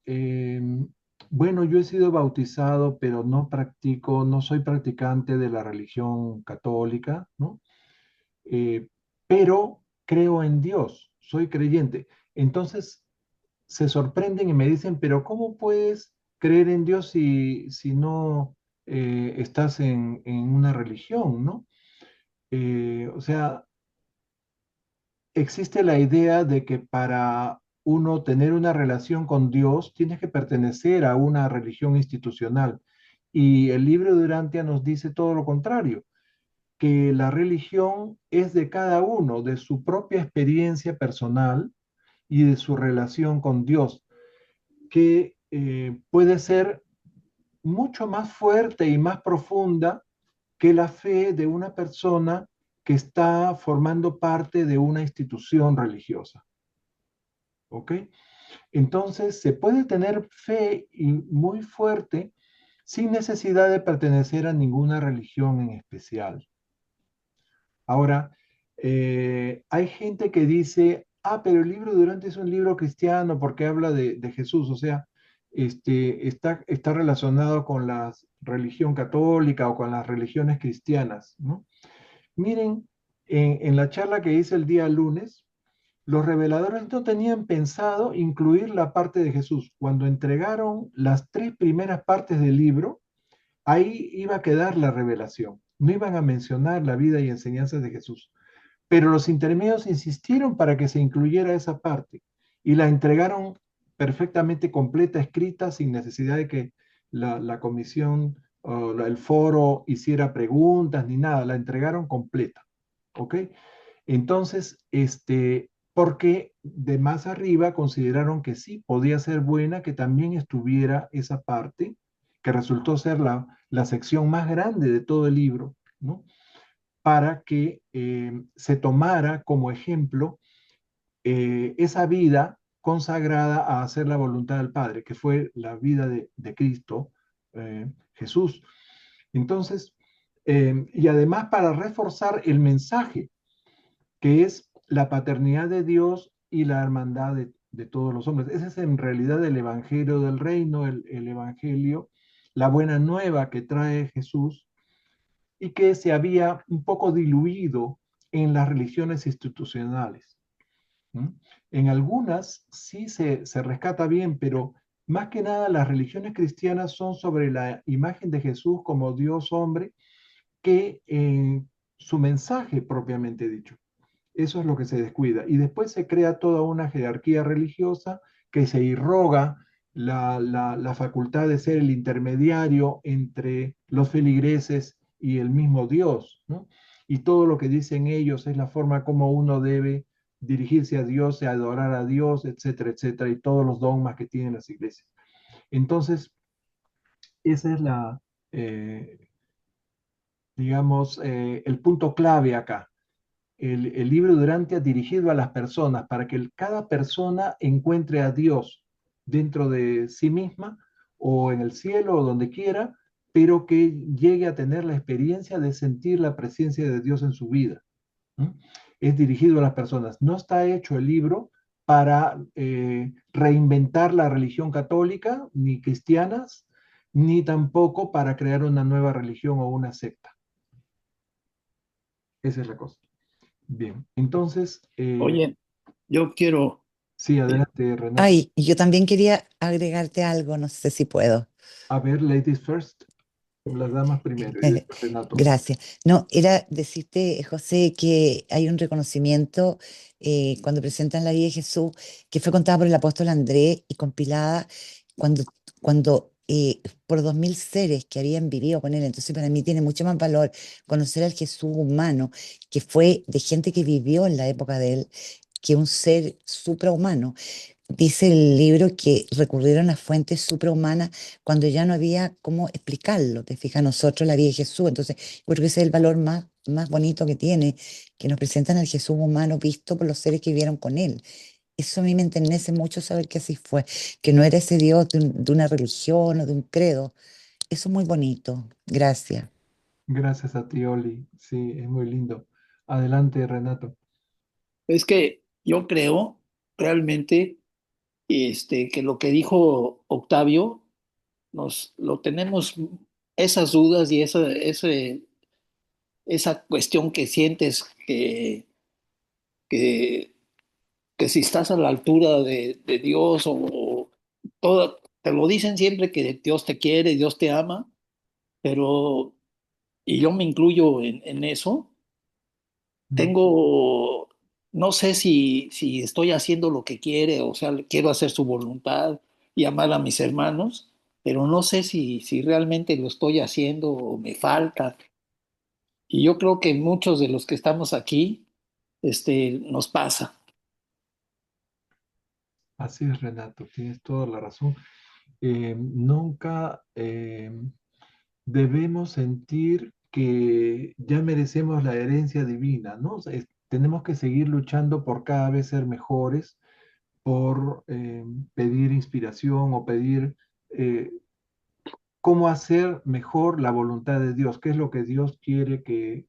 bueno, yo he sido bautizado, pero no practico, no soy practicante de la religión católica, ¿no? Eh, pero creo en Dios, soy creyente. Entonces se sorprenden y me dicen, pero ¿cómo puedes creer en Dios si no estás en una religión, ¿no? O sea, existe la idea de que para uno tener una relación con Dios tienes que pertenecer a una religión institucional. Y el libro de Urantia nos dice todo lo contrario, que la religión es de cada uno, de su propia experiencia personal y de su relación con Dios, que puede ser mucho más fuerte y más profunda que la fe de una persona que está formando parte de una institución religiosa. ¿Ok? Entonces, se puede tener fe muy fuerte sin necesidad de pertenecer a ninguna religión en especial. Ahora, hay gente que dice, pero el libro de Durante es un libro cristiano porque habla de Jesús, o sea, está relacionado con la religión católica o con las religiones cristianas, ¿no? Miren, en la charla que hice el día lunes, los reveladores no tenían pensado incluir la parte de Jesús. Cuando entregaron las 3 primeras partes del libro, ahí iba a quedar la revelación. No iban a mencionar la vida y enseñanzas de Jesús. Pero los intermedios insistieron para que se incluyera esa parte y la entregaron perfectamente completa, escrita, sin necesidad de que la comisión o el foro hiciera preguntas ni nada. La entregaron completa. ¿Ok? Entonces, porque de más arriba consideraron que sí, podía ser buena que también estuviera esa parte, que resultó ser la sección más grande de todo el libro, ¿no? Para que se tomara como ejemplo esa vida consagrada a hacer la voluntad del Padre, que fue la vida de Cristo, Jesús. Entonces, y además para reforzar el mensaje, que es la paternidad de Dios y la hermandad de todos los hombres. Ese es en realidad el Evangelio del Reino, el Evangelio, la buena nueva que trae Jesús y que se había un poco diluido en las religiones institucionales. ¿Mm? En algunas sí se rescata bien, pero más que nada las religiones cristianas son sobre la imagen de Jesús como Dios hombre que en su mensaje propiamente dicho. Eso es lo que se descuida. Y después se crea toda una jerarquía religiosa que se irroga la facultad de ser el intermediario entre los feligreses y el mismo Dios, ¿no? Y todo lo que dicen ellos es la forma como uno debe dirigirse a Dios, y adorar a Dios, etcétera, etcétera, y todos los dogmas que tienen las iglesias. Entonces, esa es digamos, el punto clave acá. El libro de Durantia dirigido a las personas para que cada persona encuentre a Dios dentro de sí misma o en el cielo o donde quiera, pero que llegue a tener la experiencia de sentir la presencia de Dios en su vida. ¿Mm? Es dirigido a las personas. No está hecho el libro para reinventar la religión católica, ni cristianas, ni tampoco para crear una nueva religión o una secta. Esa es la cosa. Bien, entonces, Oye, yo quiero, sí, eh, adelante, Renato. Ay, y yo también quería agregarte algo, no sé si puedo. A ver, ladies first, las damas primero, y después Renato. Gracias. No, era decirte, José, que hay un reconocimiento cuando presentan la vida de Jesús que fue contada por el apóstol Andrés y compilada cuando, cuando por 2000 seres que habían vivido con él. Entonces, para mí tiene mucho más valor conocer al Jesús humano, que fue de gente que vivió en la época de él, que un ser suprahumano. Dice el libro que recurrieron a fuentes suprahumanas cuando ya no había cómo explicarlo. Te fijas, nosotros la vida de Jesús. Entonces, yo creo que ese es el valor más bonito que tiene, que nos presentan al Jesús humano visto por los seres que vivieron con él. Eso a mí me enternece mucho saber que así fue, que no era ese Dios de una religión o de un credo. Eso es muy bonito. Gracias. Gracias a ti, Oli. Sí, es muy lindo. Adelante, Renato. es que yo creo realmente que lo que dijo Octavio, nos lo tenemos esas dudas y esa cuestión que sientes que, que si estás a la altura de Dios o todo, te lo dicen siempre que Dios te quiere, Dios te ama, pero, y yo me incluyo en eso, Mm. tengo, no sé si estoy haciendo lo que quiere, o sea, quiero hacer su voluntad y amar a mis hermanos, pero no sé si realmente lo estoy haciendo o me falta. Y yo creo que muchos de los que estamos aquí, nos pasa. Así es, Renato, tienes toda la razón. Nunca debemos sentir que ya merecemos la herencia divina, ¿no? O sea, tenemos que seguir luchando por cada vez ser mejores, por pedir inspiración o pedir eh, cómo hacer mejor la voluntad de Dios, qué es lo que Dios quiere que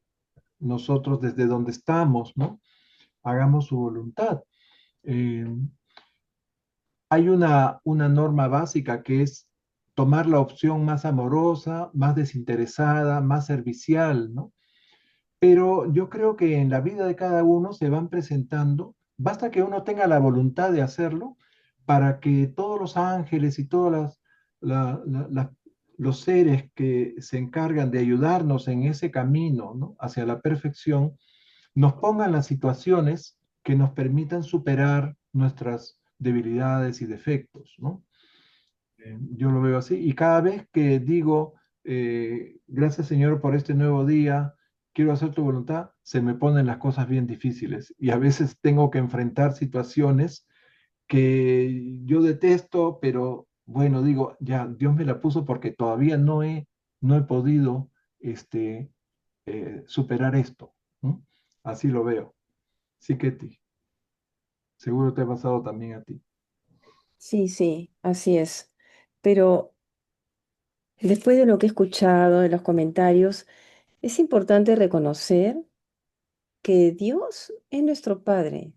nosotros desde donde estamos, ¿no? Hagamos su voluntad. Eh, Hay una norma básica que es tomar la opción más amorosa, más desinteresada, más servicial, ¿no? Pero yo creo que en la vida de cada uno se van presentando, basta que uno tenga la voluntad de hacerlo para que todos los ángeles y todos los seres que se encargan de ayudarnos en ese camino, ¿no? Hacia la perfección, nos pongan las situaciones que nos permitan superar nuestras debilidades y defectos, ¿no? Yo lo veo así. Y cada vez que digo, gracias Señor por este nuevo día, quiero hacer tu voluntad, se me ponen las cosas bien difíciles. Y a veces tengo que enfrentar situaciones que yo detesto, pero bueno, digo, ya, Dios me la puso porque todavía no he podido este, superar esto, ¿no? Así lo veo. Sí, Ketty, seguro te ha pasado también a ti. Sí, sí, así es. Pero después de lo que he escuchado, de los comentarios, es importante reconocer que Dios es nuestro Padre,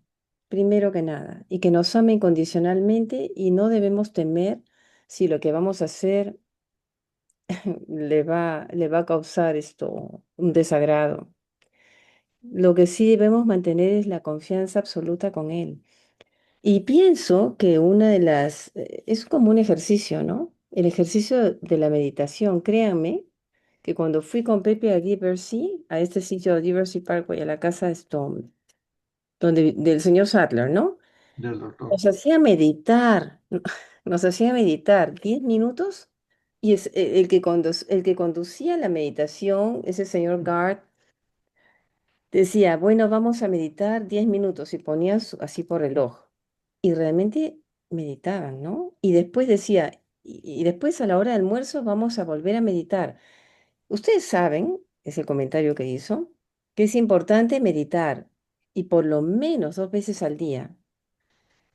primero que nada, y que nos ama incondicionalmente y no debemos temer si lo que vamos a hacer le va a causar esto un desagrado. Lo que sí debemos mantener es la confianza absoluta con Él. Y pienso que una de es como un ejercicio, ¿no? El ejercicio de la meditación, créanme que cuando fui con Pepe a Diversey, a este sitio de Diversey Parkway, a la casa de Stone, del señor Sattler, ¿no? Del doctor. Nos hacía meditar 10 minutos y el que conducía la meditación, ese señor Gard, decía, bueno, vamos a meditar 10 minutos y ponía así por reloj. Y realmente meditaban, ¿no? Y después decía, y después a la hora del almuerzo vamos a volver a meditar. Ustedes saben, es el comentario que hizo, que es importante meditar y por lo menos 2 veces al día.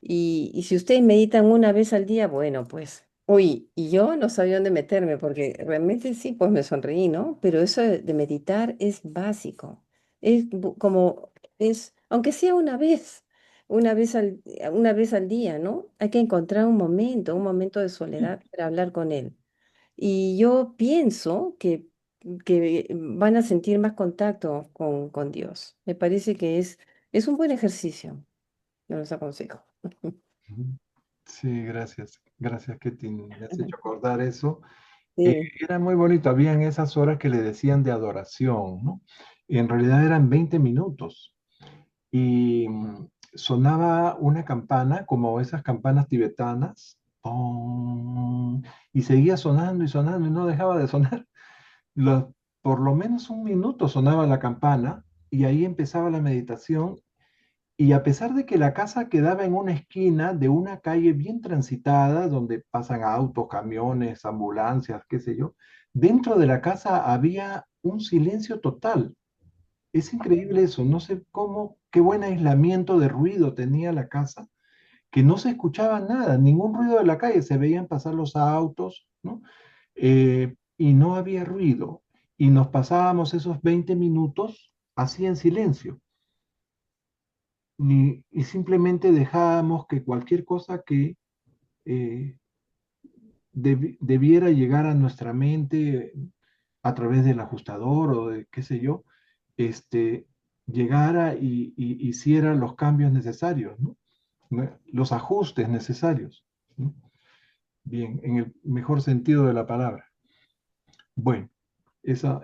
Y si ustedes meditan una vez al día, bueno, pues, uy, y yo no sabía dónde meterme, porque realmente sí, pues me sonreí, ¿no? Pero eso de meditar es básico. Aunque sea una vez al día, ¿no? Hay que encontrar un momento de soledad para hablar con él. Y yo pienso que van a sentir más contacto con Dios. Me parece que es un buen ejercicio. Yo los aconsejo. Ujú. Sí, gracias. Gracias, Ketty. Me has hecho acordar eso. Sí. Era muy bonito. Habían esas horas que le decían de adoración, ¿no? En realidad eran 20 minutos. Y sonaba una campana, como esas campanas tibetanas, ¡pum! Y seguía sonando y no dejaba de sonar. Por lo menos un minuto sonaba la campana y ahí empezaba la meditación. Y a pesar de que la casa quedaba en una esquina de una calle bien transitada, donde pasan autos, camiones, ambulancias, qué sé yo, dentro de la casa había un silencio total. Es increíble eso, no sé cómo, qué buen aislamiento de ruido tenía la casa, que no se escuchaba nada, ningún ruido de la calle, se veían pasar los autos, ¿no? Y no había ruido. Y nos pasábamos esos 20 minutos así en silencio. Y simplemente dejábamos que cualquier cosa que eh, debiera llegar a nuestra mente a través del ajustador o de qué sé yo, este, llegara y hiciera los cambios necesarios, ¿no? Los ajustes necesarios, ¿no? Bien, en el mejor sentido de la palabra. Bueno, esa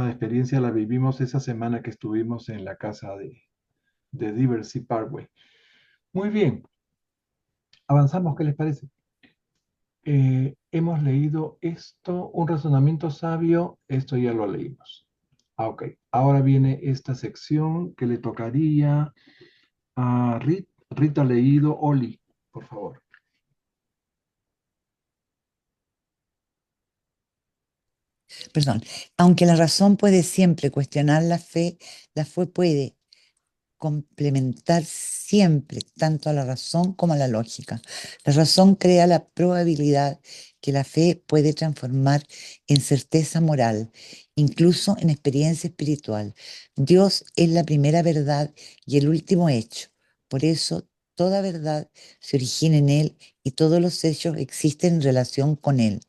experiencia la vivimos esa semana que estuvimos en la casa de Diversey Parkway. Muy bien, avanzamos, ¿qué les parece? Hemos leído esto, un razonamiento sabio, esto ya lo leímos. Ok, ahora viene esta sección que le tocaría a Rita leído, Oli, por favor. Perdón, aunque la razón puede siempre cuestionar la fe puede complementar siempre tanto a la razón como a la lógica. La razón crea la probabilidad que la fe puede transformar en certeza moral, incluso en experiencia espiritual. Dios es la primera verdad y el último hecho. Por eso toda verdad se origina en Él y todos los hechos existen en relación con Él.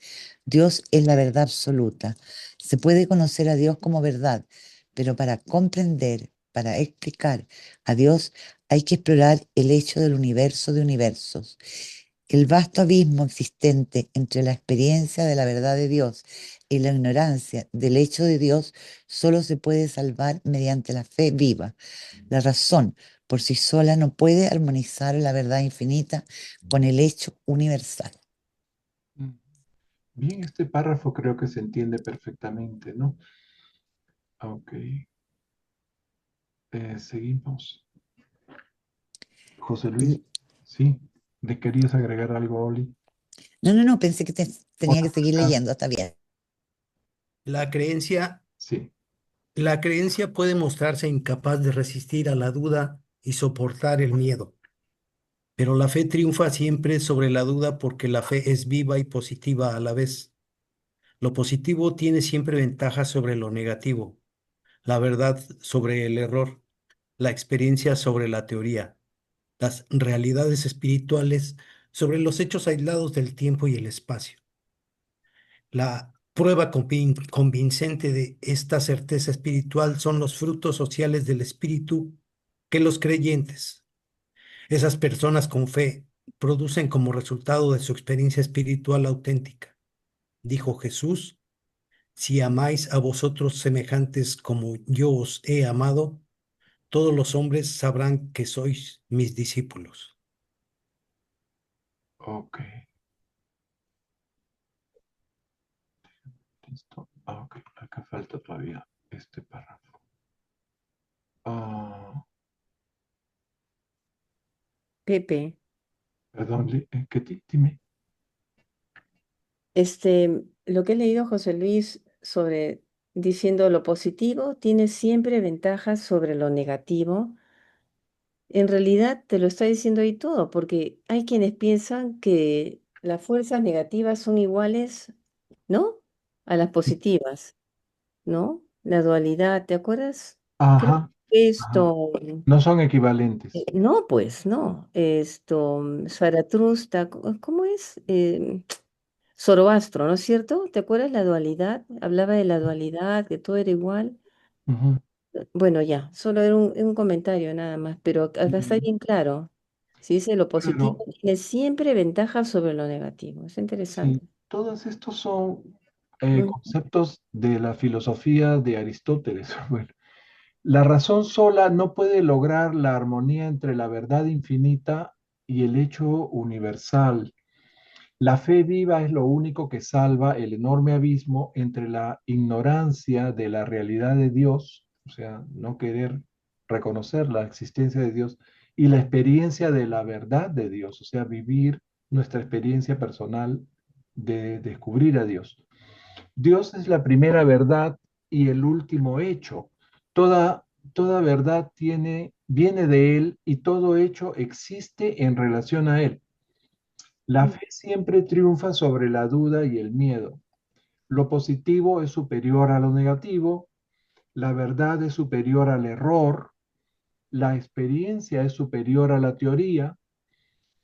Dios es la verdad absoluta. Se puede conocer a Dios como verdad, pero para comprender, para explicar a Dios hay que explorar el hecho del universo de universos. El vasto abismo existente entre la experiencia de la verdad de Dios y la ignorancia del hecho de Dios solo se puede salvar mediante la fe viva. La razón por sí sola no puede armonizar la verdad infinita con el hecho universal. Bien, este párrafo creo que se entiende perfectamente, ¿no? Ok, seguimos. José Luis, sí, ¿le querías agregar algo, Oli? No, pensé que tenía que seguir Ah, leyendo, está bien. La creencia, sí. la creencia puede mostrarse incapaz de resistir a la duda y soportar el miedo, pero la fe triunfa siempre sobre la duda porque la fe es viva y positiva a la vez. Lo positivo tiene siempre ventajas sobre lo negativo, la verdad sobre el error, la experiencia sobre la teoría, las realidades espirituales sobre los hechos aislados del tiempo y el espacio. La prueba convincente de esta certeza espiritual son los frutos sociales del espíritu que los creyentes, esas personas con fe, producen como resultado de su experiencia espiritual auténtica. Dijo Jesús, Si amáis a vosotros semejantes como yo os he amado, todos los hombres sabrán que sois mis discípulos. Ok. Listo. Ok, acá falta todavía este párrafo. Ah, Pepe, perdón, dime. lo que he leído, José Luis, sobre diciendo lo positivo tiene siempre ventajas sobre lo negativo. En realidad te lo está diciendo ahí todo, porque hay quienes piensan que las fuerzas negativas son iguales, ¿no? A las positivas, ¿no? La dualidad, ¿te acuerdas? Creo Ajá, que ajá. esto, No son equivalentes. no, pues no. Zaratustra, ¿cómo es? Zoroastro, ¿no es cierto? ¿Te acuerdas la dualidad? Hablaba de la dualidad, que todo era igual. Ujú. Bueno, ya, solo era un comentario nada más, pero acá está Y bien claro. Si dice lo positivo, claro, tiene siempre ventajas sobre lo negativo. Es sí, interesante. todos estos son Ujú. conceptos de la filosofía de Aristóteles. Bueno, la razón sola no puede lograr la armonía entre la verdad infinita y el hecho universal. La fe viva es lo único que salva el enorme abismo entre la ignorancia de la realidad de Dios, o sea, no querer reconocer la existencia de Dios, y la experiencia de la verdad de Dios, o sea, vivir nuestra experiencia personal de descubrir a Dios. Dios es la primera verdad y el último hecho. Toda verdad viene de Él y todo hecho existe en relación a Él. La fe siempre triunfa sobre la duda y el miedo. Lo positivo es superior a lo negativo, la verdad es superior al error, la experiencia es superior a la teoría,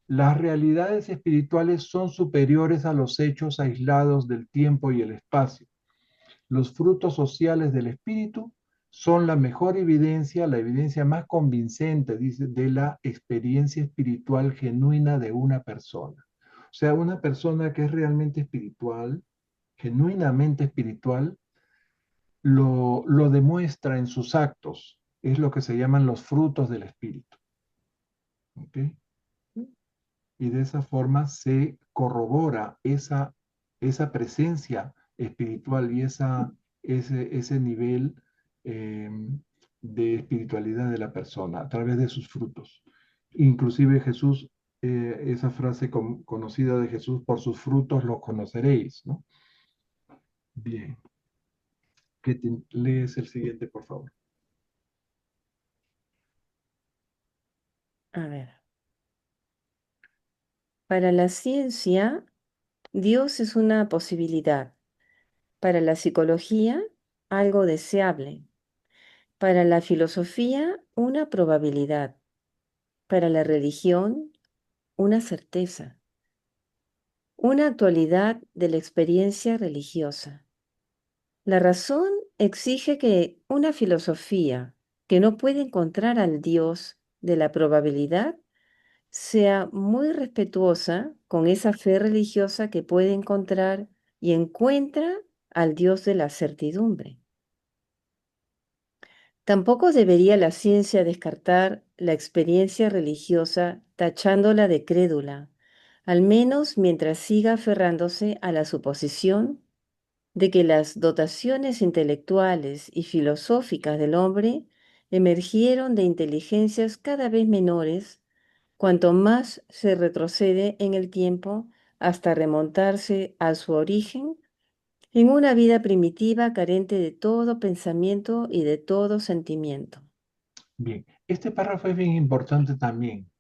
las realidades espirituales son superiores a los hechos aislados del tiempo y el espacio. Los frutos sociales del espíritu son la mejor evidencia, la evidencia más convincente, dice, de la experiencia espiritual genuina de una persona. O sea, una persona que es realmente espiritual, genuinamente espiritual, lo demuestra en sus actos. Es lo que se llaman los frutos del espíritu. ¿Ok? Y de esa forma se corrobora esa presencia espiritual y ese nivel eh, de espiritualidad de la persona a través de sus frutos. Inclusive Jesús, esa frase conocida de Jesús, por sus frutos los conoceréis, ¿no? Bien, lees el siguiente, por favor. A ver, para la ciencia, Dios es una posibilidad. Para la psicología, algo deseable. Para la filosofía, una probabilidad. Para la religión, una certeza. Una actualidad de la experiencia religiosa. La razón exige que una filosofía que no puede encontrar al Dios de la probabilidad sea muy respetuosa con esa fe religiosa que puede encontrar y encuentra al Dios de la certidumbre. Tampoco debería la ciencia descartar la experiencia religiosa tachándola de crédula, al menos mientras siga aferrándose a la suposición de que las dotaciones intelectuales y filosóficas del hombre emergieron de inteligencias cada vez menores, cuanto más se retrocede en el tiempo hasta remontarse a su origen en una vida primitiva carente de todo pensamiento y de todo sentimiento. Bien, este párrafo es bien importante también.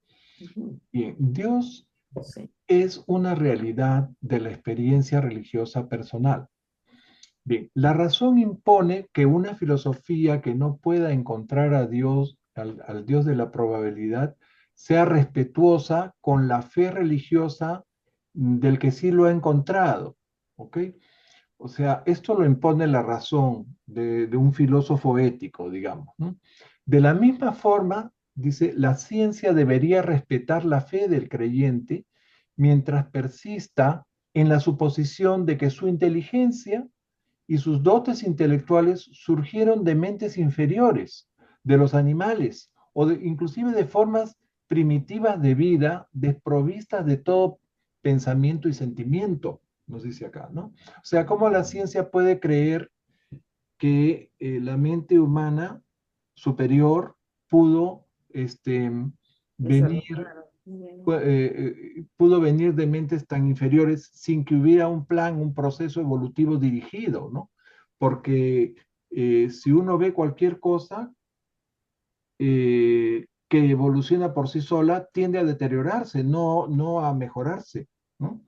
Ujú. Bien, Dios Sí. es una realidad de la experiencia religiosa personal. Bien, la razón impone que una filosofía que no pueda encontrar a Dios, al Dios de la probabilidad, sea respetuosa con la fe religiosa del que sí lo ha encontrado. ¿Ok? O sea, esto lo impone la razón de un filósofo ético, digamos, ¿no? De la misma forma, dice, la ciencia debería respetar la fe del creyente mientras persista en la suposición de que su inteligencia y sus dotes intelectuales surgieron de mentes inferiores, de los animales, o inclusive de formas primitivas de vida, desprovistas de todo pensamiento y sentimiento, nos dice acá, ¿no? O sea, ¿cómo la ciencia puede creer que la mente humana superior pudo venir, pudo venir de mentes tan inferiores sin que hubiera un plan, un proceso evolutivo dirigido, ¿no? Porque si uno ve cualquier cosa que evoluciona por sí sola, tiende a deteriorarse, no a mejorarse, ¿no?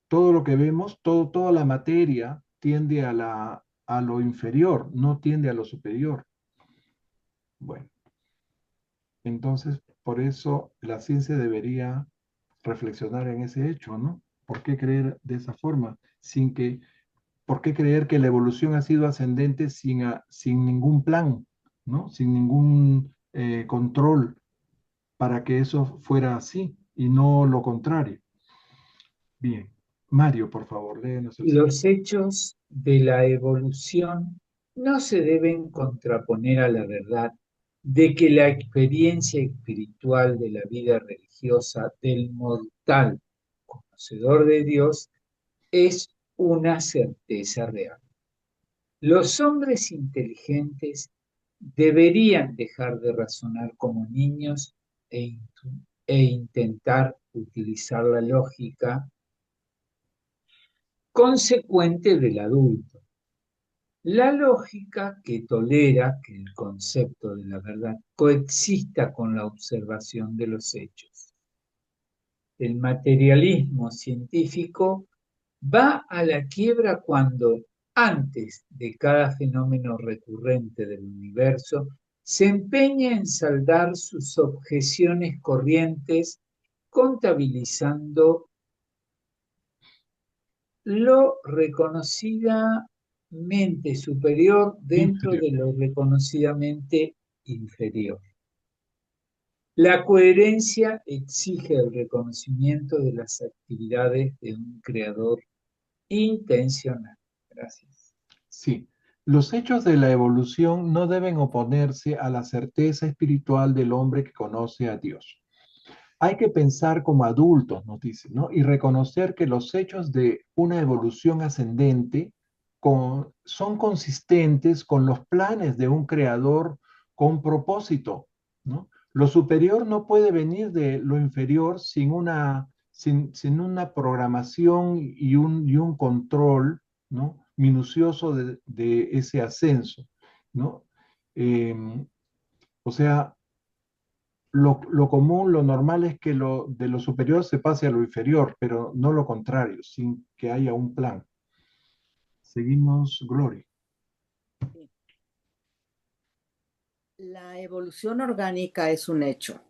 Todo lo que vemos, toda la materia tiende a lo inferior, no tiende a lo superior. Bueno, entonces por eso la ciencia debería reflexionar en ese hecho, ¿no? ¿Por qué creer de esa forma? ¿Por qué creer que la evolución ha sido ascendente sin ningún plan, ¿no? Sin ningún control para que eso fuera así y no lo contrario? Bien. Mario, por favor, léenos el siguiente. Los hechos de la evolución no se deben contraponer a la verdad de que la experiencia espiritual de la vida religiosa del mortal conocedor de Dios es una certeza real. Los hombres inteligentes deberían dejar de razonar como niños e intentar utilizar la lógica consecuente del adulto. La lógica que tolera que el concepto de la verdad coexista con la observación de los hechos. El materialismo científico va a la quiebra cuando, antes de cada fenómeno recurrente del universo, se empeña en saldar sus objeciones corrientes contabilizando lo reconocidamente superior dentro de lo reconocidamente inferior. La coherencia exige el reconocimiento de las actividades de un creador intencional. Gracias. Sí, los hechos de la evolución no deben oponerse a la certeza espiritual del hombre que conoce a Dios. Hay que pensar como adultos, nos dice, ¿no? Y reconocer que los hechos de una evolución ascendente son consistentes con los planes de un creador con propósito, ¿no? Lo superior no puede venir de lo inferior sin una programación y un control, ¿no? Minucioso de ese ascenso, ¿no? O sea, lo común, lo normal es que de lo superior se pase a lo inferior, pero no lo contrario, sin que haya un plan. Seguimos, Glory. La evolución orgánica es un hecho.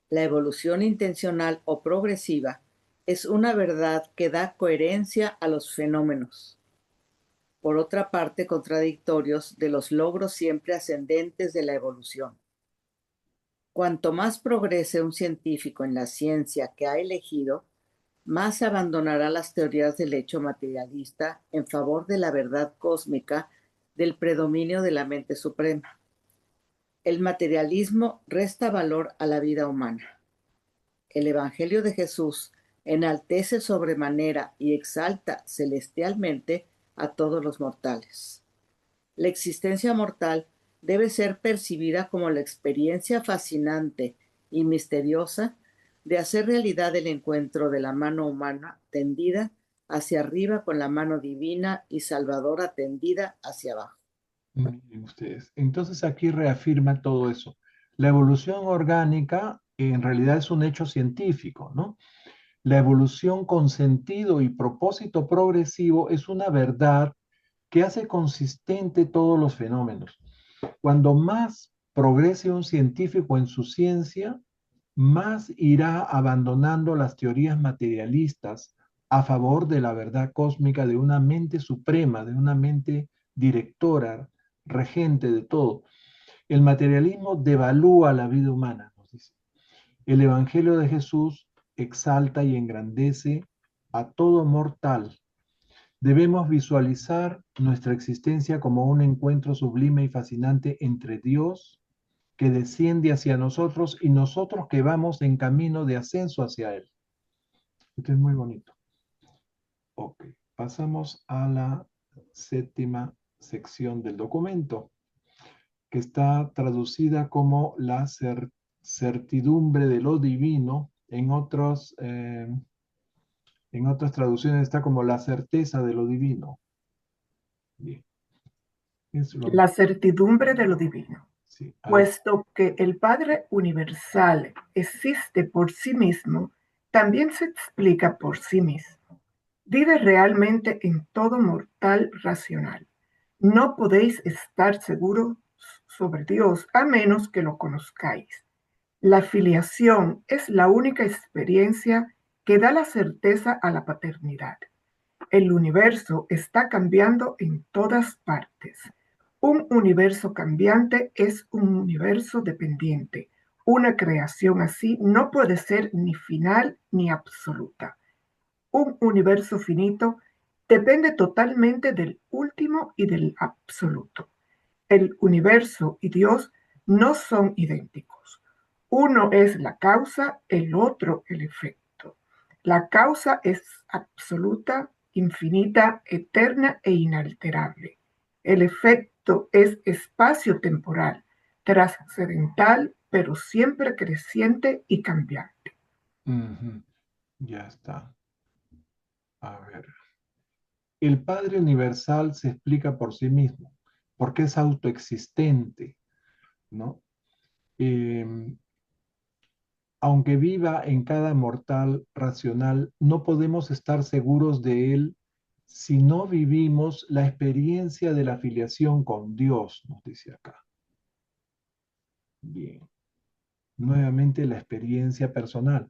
La evolución intencional o progresiva es una verdad que da coherencia a los fenómenos. Por otra parte, contradictorios de los logros siempre ascendentes de la evolución. Cuanto más progrese un científico en la ciencia que ha elegido, más abandonará las teorías del hecho materialista en favor de la verdad cósmica del predominio de la mente suprema. El materialismo resta valor a la vida humana. El Evangelio de Jesús enaltece sobremanera y exalta celestialmente a todos los mortales. La existencia mortal debe ser percibida como la experiencia fascinante y misteriosa de hacer realidad el encuentro de la mano humana tendida hacia arriba con la mano divina y salvadora tendida hacia abajo. Miren ustedes. Entonces aquí reafirma todo eso. La evolución orgánica en realidad es un hecho científico, ¿no? La evolución con sentido y propósito progresivo es una verdad que hace consistente todos los fenómenos. Cuando más progrese un científico en su ciencia, más irá abandonando las teorías materialistas a favor de la verdad cósmica de una mente suprema, de una mente directora, regente de todo. El materialismo devalúa la vida humana, nos dice. El Evangelio de Jesús exalta y engrandece a todo mortal. Debemos visualizar nuestra existencia como un encuentro sublime y fascinante entre Dios, que desciende hacia nosotros, y nosotros que vamos en camino de ascenso hacia Él. Esto es muy bonito. Ok, pasamos a la séptima sección del documento, que está traducida como la certidumbre de lo divino. En otras traducciones está como la certeza de lo divino. Bien. La certidumbre de lo divino. Sí, Puesto que el Padre universal existe por sí mismo, también se explica por sí mismo. Vive realmente en todo mortal racional. No podéis estar seguros sobre Dios a menos que lo conozcáis. La filiación es la única experiencia que da la certeza a la paternidad. El universo está cambiando en todas partes. Un universo cambiante es un universo dependiente. Una creación así no puede ser ni final ni absoluta. Un universo finito depende totalmente del último y del absoluto. El universo y Dios no son idénticos. Uno es la causa, el otro el efecto. La causa es absoluta, infinita, eterna e inalterable. El efecto es espacio-temporal, trascendental, pero siempre creciente y cambiante. Ya está. A ver. El Padre Universal se explica por sí mismo, porque es autoexistente, ¿no? Aunque viva en cada mortal racional, no podemos estar seguros de él si no vivimos la experiencia de la filiación con Dios, nos dice acá. Bien. Nuevamente la experiencia personal.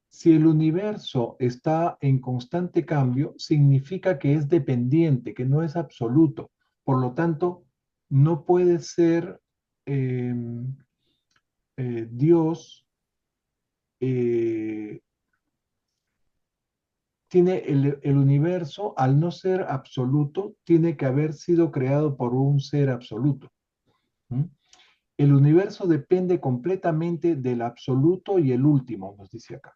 Si el universo está en constante cambio, significa que es dependiente, que no es absoluto. Por lo tanto, no puede ser Dios, tiene el universo, al no ser absoluto, tiene que haber sido creado por un ser absoluto. ¿Mm? El universo depende completamente del absoluto y el último, nos dice acá.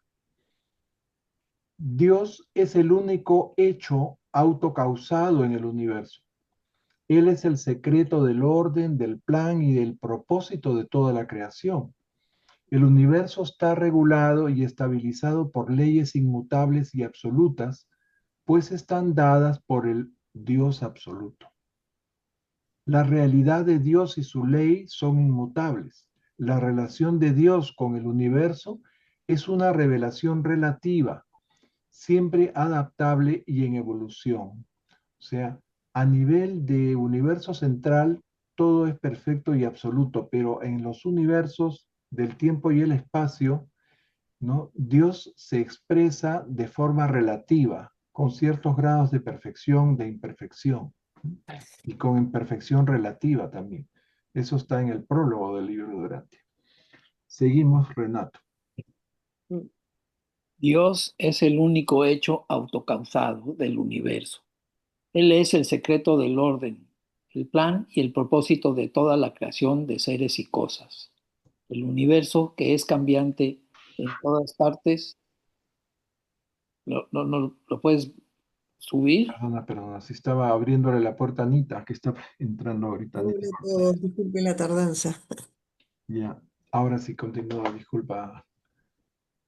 Dios es el único hecho autocausado en el universo. Él es el secreto del orden, del plan y del propósito de toda la creación. El universo está regulado y estabilizado por leyes inmutables y absolutas, pues están dadas por el Dios absoluto. La realidad de Dios y su ley son inmutables. La relación de Dios con el universo es una revelación relativa, siempre adaptable y en evolución. O sea, a nivel de universo central, todo es perfecto y absoluto, pero en los universos del tiempo y el espacio, ¿no? Dios se expresa de forma relativa, con ciertos grados de perfección, de imperfección, y con imperfección relativa también. Eso está en el prólogo del libro de Durante. Seguimos, Renato. Dios es el único hecho autocausado del universo. Él es el secreto del orden, el plan y el propósito de toda la creación de seres y cosas. El universo, que es cambiante en todas partes, ¿lo puedes subir? Perdona, si estaba abriéndole la puerta a Anita, que está entrando ahorita. Hola a todos, disculpen la tardanza. Ya, ahora sí continúa, disculpa.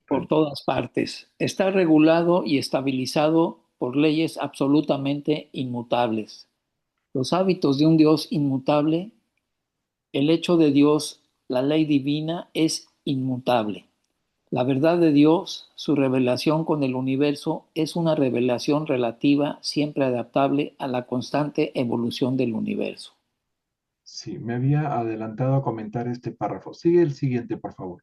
Por todas partes. Está regulado y estabilizado por leyes absolutamente inmutables. Los hábitos de un Dios inmutable, el hecho de Dios, la ley divina, es inmutable. La verdad de Dios, su revelación con el universo, es una revelación relativa, siempre adaptable a la constante evolución del universo. Sí, me había adelantado a comentar este párrafo. Sigue el siguiente, por favor.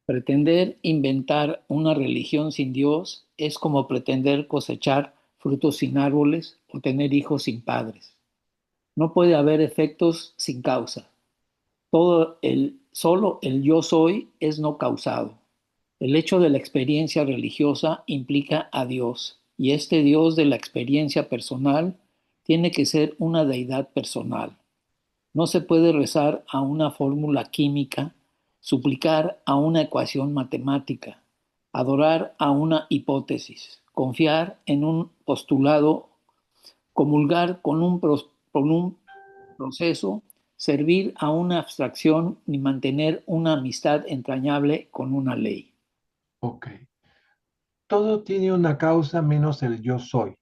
Pretender inventar una religión sin Dios es como pretender cosechar frutos sin árboles o tener hijos sin padres. No puede haber efectos sin causa. Solo el yo soy es no causado. El hecho de la experiencia religiosa implica a Dios. y este Dios de la experiencia personal tiene que ser una deidad personal. No se puede rezar a una fórmula química, suplicar a una ecuación matemática, adorar a una hipótesis, confiar en un postulado, comulgar con un proceso, servir a una abstracción ni mantener una amistad entrañable con una ley. Ok. Todo tiene una causa menos el yo soy.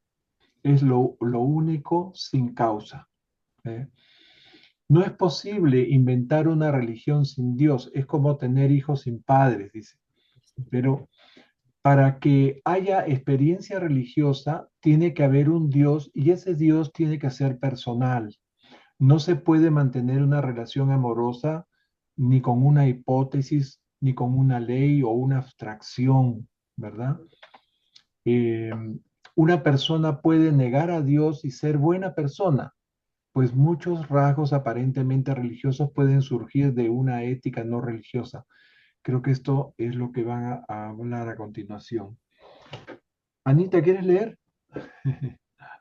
Es lo único sin causa. ¿Eh? No es posible inventar una religión sin Dios. Es como tener hijos sin padres, dice. Pero para que haya experiencia religiosa, tiene que haber un Dios y ese Dios tiene que ser personal. No se puede mantener una relación amorosa ni con una hipótesis, ni con una ley o una abstracción, ¿verdad? Eh, una persona puede negar a Dios y ser buena persona, pues muchos rasgos aparentemente religiosos pueden surgir de una ética no religiosa. Creo que esto es lo que van a hablar a continuación. Anita, ¿quieres leer?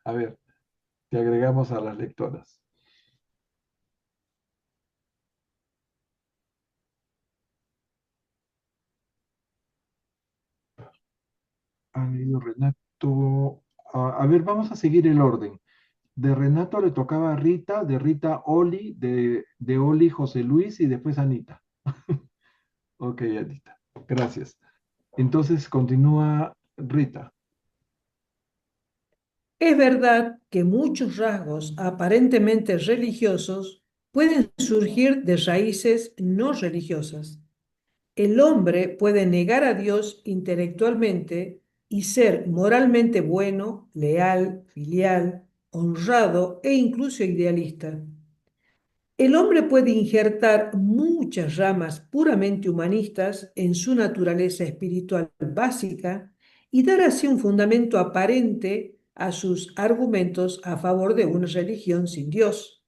A ver, te agregamos a las lectoras. Ha leído Renato. A ver, vamos a seguir el orden. De Renato le tocaba a Rita, de Rita Oli, de Oli José Luis y después Anita. Ok, Anita. Gracias. Entonces continúa Rita. Es verdad que muchos rasgos aparentemente religiosos pueden surgir de raíces no religiosas. El hombre puede negar a Dios intelectualmente y ser moralmente bueno, leal, filial, honrado e incluso idealista. El hombre puede injertar muchas ramas puramente humanistas en su naturaleza espiritual básica y dar así un fundamento aparente a sus argumentos a favor de una religión sin Dios.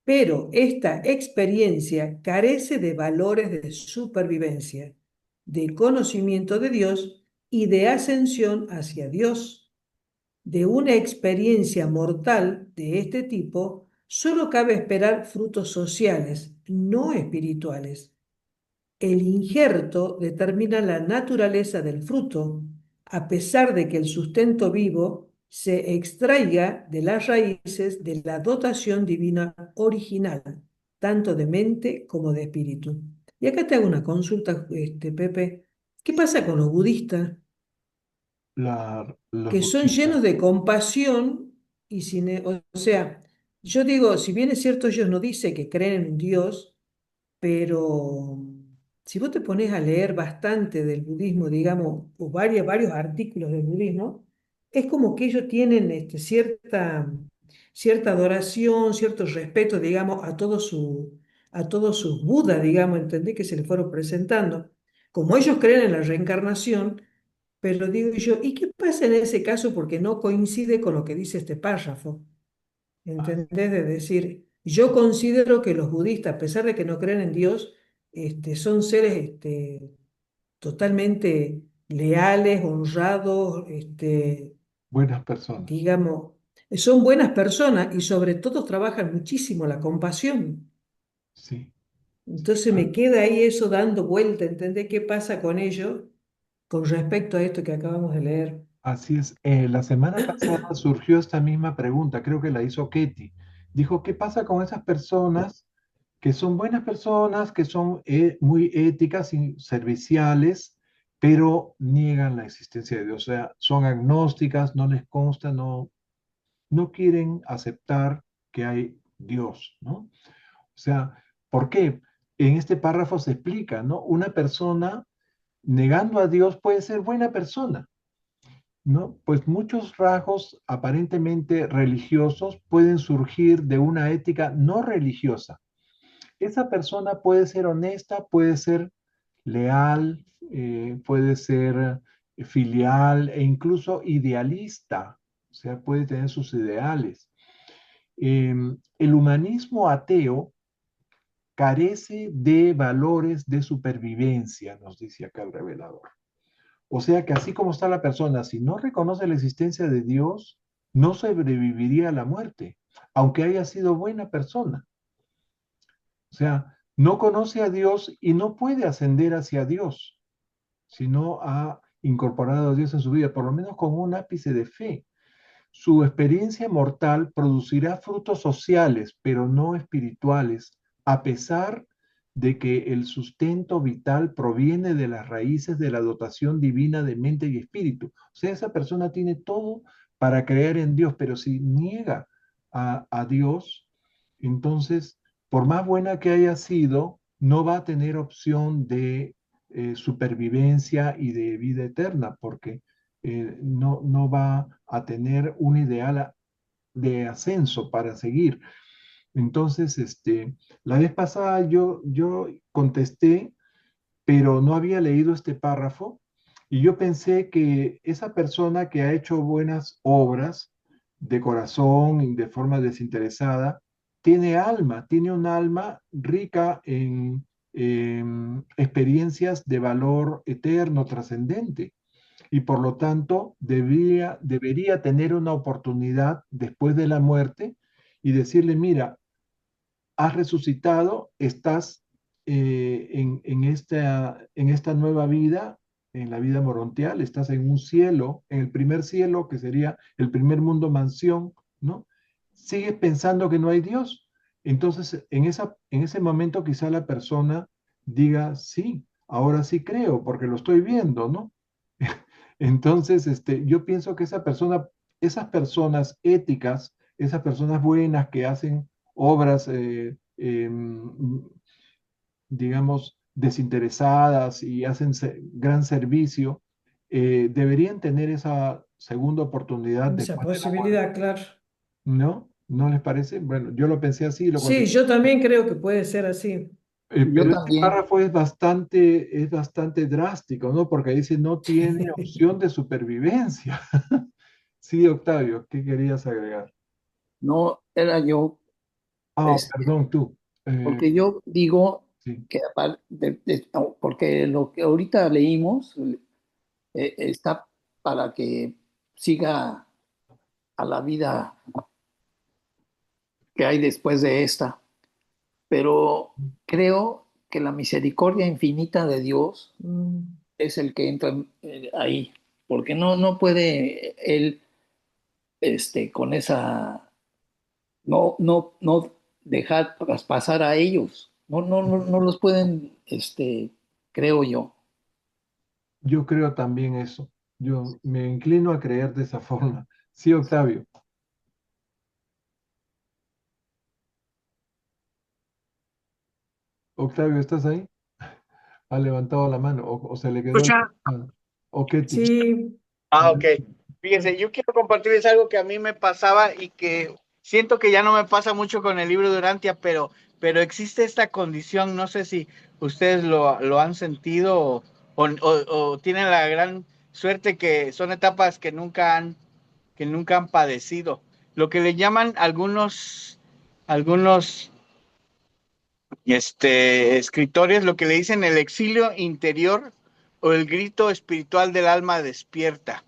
Pero esta experiencia carece de valores de supervivencia, de conocimiento de Dios y de ascensión hacia Dios. De una experiencia mortal de este tipo, solo cabe esperar frutos sociales, no espirituales. El injerto determina la naturaleza del fruto, a pesar de que el sustento vivo se extraiga de las raíces de la dotación divina original, tanto de mente como de espíritu. Y acá te hago una consulta, Pepe. ¿Qué pasa con los budistas? Los Que son budistas. llenos de compasión y sin, o sea, yo digo, si bien es cierto, ellos no dicen que creen en un Dios, pero si vos te pones a leer bastante del budismo, digamos, o varios artículos del budismo, es como que ellos tienen cierta adoración, cierto respeto, digamos, a todos sus Budas, digamos, ¿entendés? Que se les fueron presentando. Como ellos creen en la reencarnación, pero digo yo, ¿y qué pasa en ese caso? Porque no coincide con lo que dice este párrafo. ¿Entendés? De decir, yo considero que los budistas, a pesar de que no creen en Dios, son seres totalmente leales, honrados, Buenas personas. digamos, son buenas personas y sobre todo trabajan muchísimo la compasión. Sí. Entonces me queda ahí eso dando vuelta, ¿entendés qué pasa con ellos con respecto a esto que acabamos de leer? Así es. La semana pasada surgió esta misma pregunta, creo que la hizo Ketty. Dijo, ¿qué pasa con esas personas que son buenas personas, que son muy éticas y serviciales, pero niegan la existencia de Dios? O sea, son agnósticas, no les consta, no quieren aceptar que hay Dios, ¿no? O sea, ¿por qué? En este párrafo se explica, ¿no? Una persona negando a Dios puede ser buena persona, ¿no? Pues muchos rasgos aparentemente religiosos pueden surgir de una ética no religiosa. Esa persona puede ser honesta, puede ser leal, puede ser filial e incluso idealista, o sea, puede tener sus ideales. El humanismo ateo carece de valores de supervivencia, nos dice acá el revelador. O sea que así como está la persona, si no reconoce la existencia de Dios, no sobreviviría a la muerte, aunque haya sido buena persona. O sea, no conoce a Dios y no puede ascender hacia Dios si no ha incorporado a Dios en su vida, por lo menos con un ápice de fe. Su experiencia mortal producirá frutos sociales, pero no espirituales, a pesar de que el sustento vital proviene de las raíces de la dotación divina de mente y espíritu. O sea, esa persona tiene todo para creer en Dios, pero si niega a Dios, entonces, por más buena que haya sido, no va a tener opción de supervivencia y de vida eterna, porque no va a tener un ideal de ascenso para seguir. Entonces, la vez pasada yo contesté, pero no había leído este párrafo y yo pensé que esa persona que ha hecho buenas obras de corazón y de forma desinteresada, tiene alma, tiene un alma rica en experiencias de valor eterno, trascendente y por lo tanto debería tener una oportunidad después de la muerte y decirle, mira, has resucitado, estás en esta nueva vida, en la vida morontial, estás en un cielo, en el primer cielo, que sería el primer mundo mansión, ¿no? Sigues pensando que no hay Dios. Entonces, en ese momento quizá la persona diga, sí, ahora sí creo, porque lo estoy viendo, ¿no? Entonces, yo pienso que esas personas éticas, esas personas buenas que hacen obras, digamos, desinteresadas y hacen gran servicio, deberían tener esa segunda oportunidad Esa después de la muerte, posibilidad, claro. ¿no? ¿No les parece? Bueno, yo lo pensé así, lo Sí, contesté. yo también creo que puede ser así. Yo Pero este también. párrafo es bastante drástico, ¿no? Porque dice no tiene opción de supervivencia. Sí, Octavio, ¿qué querías agregar? No era yo, Ah, este, perdón, tú. porque yo digo Sí, que no, porque lo que ahorita leímos está para que siga a la vida que hay después de esta, pero creo que la misericordia infinita de Dios Mm. es el que entra ahí, porque no puede él con esa, no dejar pasar a ellos, no los pueden, creo yo. yo creo también eso. Yo me inclino a creer de esa forma. Sí, Octavio. Octavio, ¿estás ahí? Ha levantado la mano o se le quedó. Escucha. ¿O Ketty? Sí, A Ok. ver, Fíjense, yo quiero compartirles algo que a mí me pasaba y que siento que ya no me pasa mucho con el libro de Urantia, pero existe esta condición, no sé si ustedes lo han sentido o tienen la gran suerte que son etapas que nunca han padecido. Lo que le llaman algunos escritores, lo que le dicen el exilio interior o el grito espiritual del alma despierta.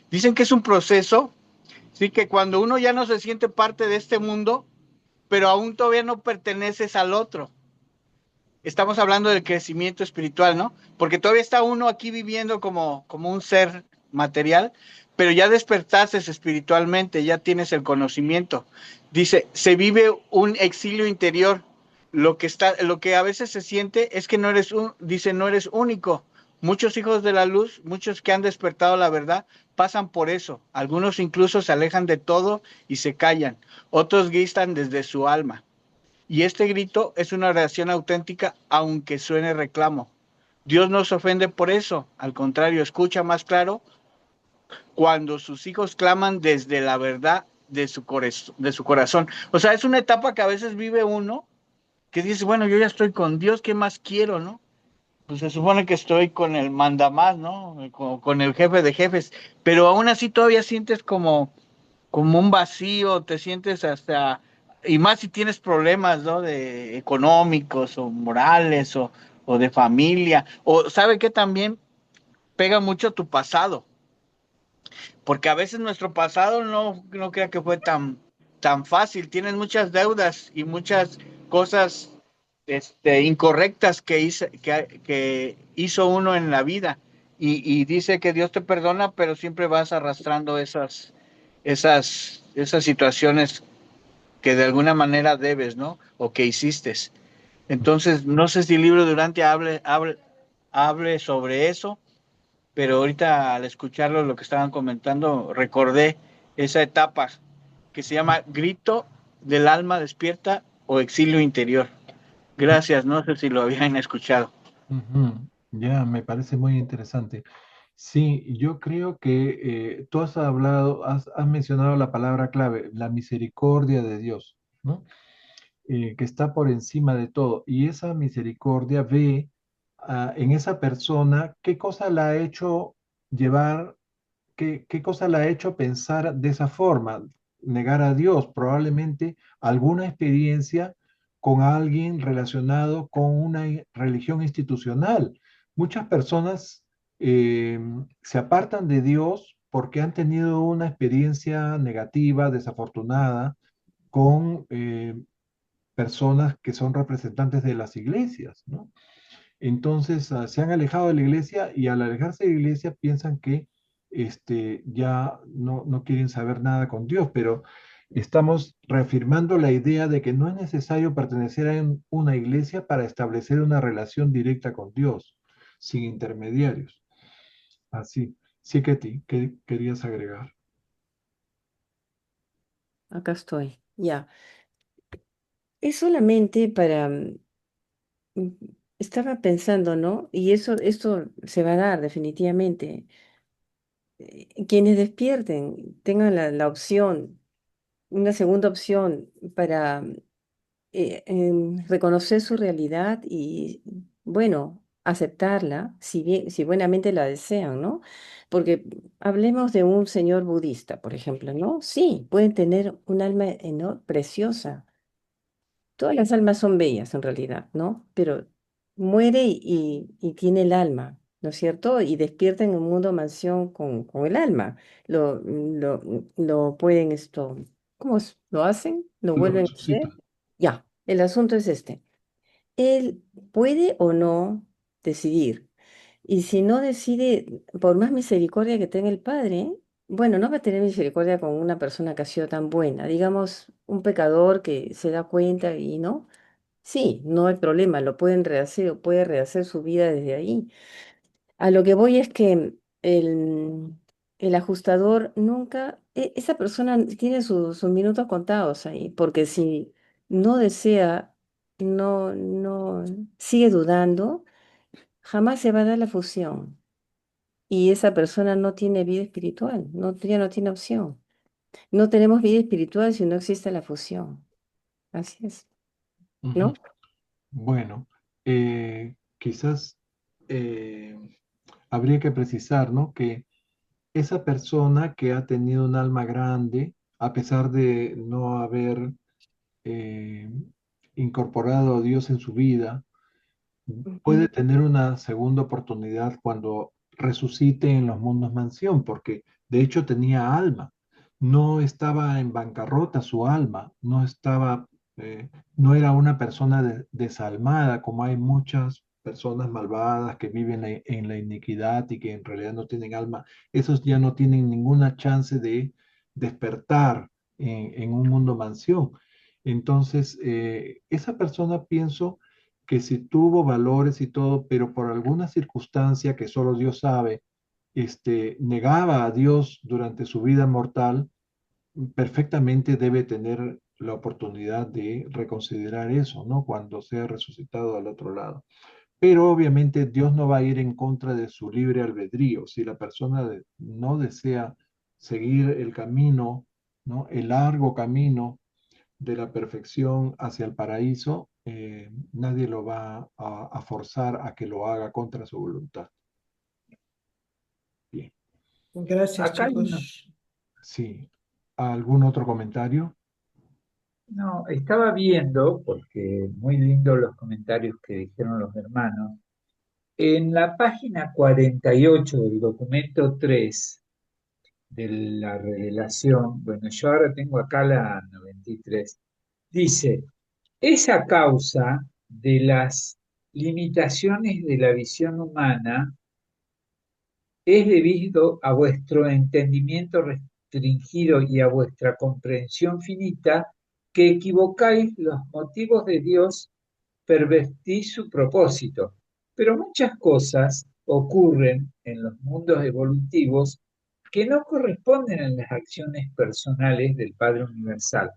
Dicen que es un proceso, sí, que cuando uno ya no se siente parte de este mundo, pero aún todavía no perteneces al otro. Estamos hablando del crecimiento espiritual, ¿no? Porque todavía está uno aquí viviendo como un ser material, pero ya despertaste espiritualmente, ya tienes el conocimiento. Dice, se vive un exilio interior. Lo que a veces se siente es que no eres único. Muchos hijos de la luz, muchos que han despertado la verdad, pasan por eso. Algunos incluso se alejan de todo y se callan. Otros gritan desde su alma. Y este grito es una reacción auténtica, aunque suene reclamo. Dios no se ofende por eso, al contrario, escucha más claro cuando sus hijos claman desde la verdad de su corazón. O sea, es una etapa que a veces vive uno que dice, bueno, yo ya estoy con Dios, ¿qué más quiero, no? Pues se supone que estoy con el mandamás, ¿no? Con el jefe de jefes, pero aún así todavía sientes como un vacío, te sientes hasta, y más si tienes problemas, ¿no? De económicos o morales o de familia, o sabe que también pega mucho tu pasado, porque a veces nuestro pasado no crea que fue tan fácil. Tienes muchas deudas y muchas cosas incorrectas que hizo uno en la vida. Y dice que Dios te perdona, pero siempre vas arrastrando esas situaciones que de alguna manera debes, ¿no? O que hiciste. Entonces, no sé si el libro Durante hable sobre eso, pero ahorita al escucharlo, lo que estaban comentando, recordé esa etapa que se llama Grito del alma despierta o exilio interior. Gracias, no sé si lo habían escuchado. Ujú. Ya, me parece muy interesante. Sí, yo creo que tú has hablado, has mencionado la palabra clave, la misericordia de Dios, ¿no? Que está por encima de todo. Y esa misericordia ve en esa persona qué cosa la ha hecho llevar, qué cosa la ha hecho pensar de esa forma, negar a Dios, probablemente alguna experiencia con alguien relacionado con una religión institucional. Muchas personas eh, se apartan de Dios porque han tenido una experiencia negativa, desafortunada, con personas que son representantes de las iglesias, ¿no? Entonces, se han alejado de la iglesia y al alejarse de la iglesia piensan que ya no quieren saber nada con Dios, pero estamos reafirmando la idea de que no es necesario pertenecer a una iglesia para establecer una relación directa con Dios, sin intermediarios. Así, sí que ti, ¿qué querías agregar? Acá estoy. Ya. Es solamente para... mm, estaba pensando, ¿no? Y esto se va a dar definitivamente. Quienes despierten tengan la opción, una segunda opción para reconocer su realidad y, bueno, aceptarla, si buenamente la desean, ¿no? Porque hablemos de un señor budista, por ejemplo, ¿no? Sí, pueden tener un alma preciosa. Todas las almas son bellas en realidad, ¿no? Pero muere y tiene el alma, ¿no es cierto? Y despierta en un mundo mansión con el alma. Lo pueden ¿cómo lo hacen? ¿Lo Lo vuelven a hacer? resucita. Ya, el asunto es este. Él puede o no decidir. Y si no decide, por más misericordia que tenga el Padre, bueno, no va a tener misericordia con una persona que ha sido tan buena. Digamos, un pecador que se da cuenta y no. Sí, no hay problema, lo pueden rehacer o puede rehacer su vida desde ahí. A lo que voy es que el ajustador nunca, esa persona tiene sus minutos contados ahí, porque si no desea, no sigue dudando, jamás se va a dar la fusión. Y esa persona no tiene vida espiritual, ya no tiene opción. No tenemos vida espiritual si no existe la fusión. Así es, Ujú. ¿no? Bueno, quizás eh, habría que precisar, ¿no? Que esa persona que ha tenido un alma grande, a pesar de no haber eh, incorporado a Dios en su vida, puede Ujú. tener una segunda oportunidad cuando resucite en los mundos mansión, porque de hecho tenía alma, no estaba en bancarrota su alma, no era una persona desalmada, como hay muchas personas malvadas que viven en la iniquidad y que en realidad no tienen alma. Esos ya no tienen ninguna chance de despertar en un mundo mansión. Entonces, esa persona pienso que si tuvo valores y todo, pero por alguna circunstancia que solo Dios sabe, negaba a Dios durante su vida mortal, perfectamente debe tener la oportunidad de reconsiderar eso, ¿no? Cuando sea resucitado al otro lado. Pero obviamente Dios no va a ir en contra de su libre albedrío. Si la persona no desea seguir el camino, ¿no? El largo camino de la perfección hacia el paraíso, nadie lo va a forzar a que lo haga contra su voluntad. Bien, Gracias, Acá hay una, chicos. sí. ¿Algún otro comentario? no, estaba viendo, porque muy lindos los comentarios que dijeron los hermanos, En la página 48 del documento 3 de la revelación, bueno, yo ahora tengo acá la 93, dice, es a causa de las limitaciones de la visión humana, es debido a vuestro entendimiento restringido y a vuestra comprensión finita que equivocáis los motivos de Dios, pervertís su propósito. Pero muchas cosas ocurren en los mundos evolutivos que no corresponden a las acciones personales del Padre Universal.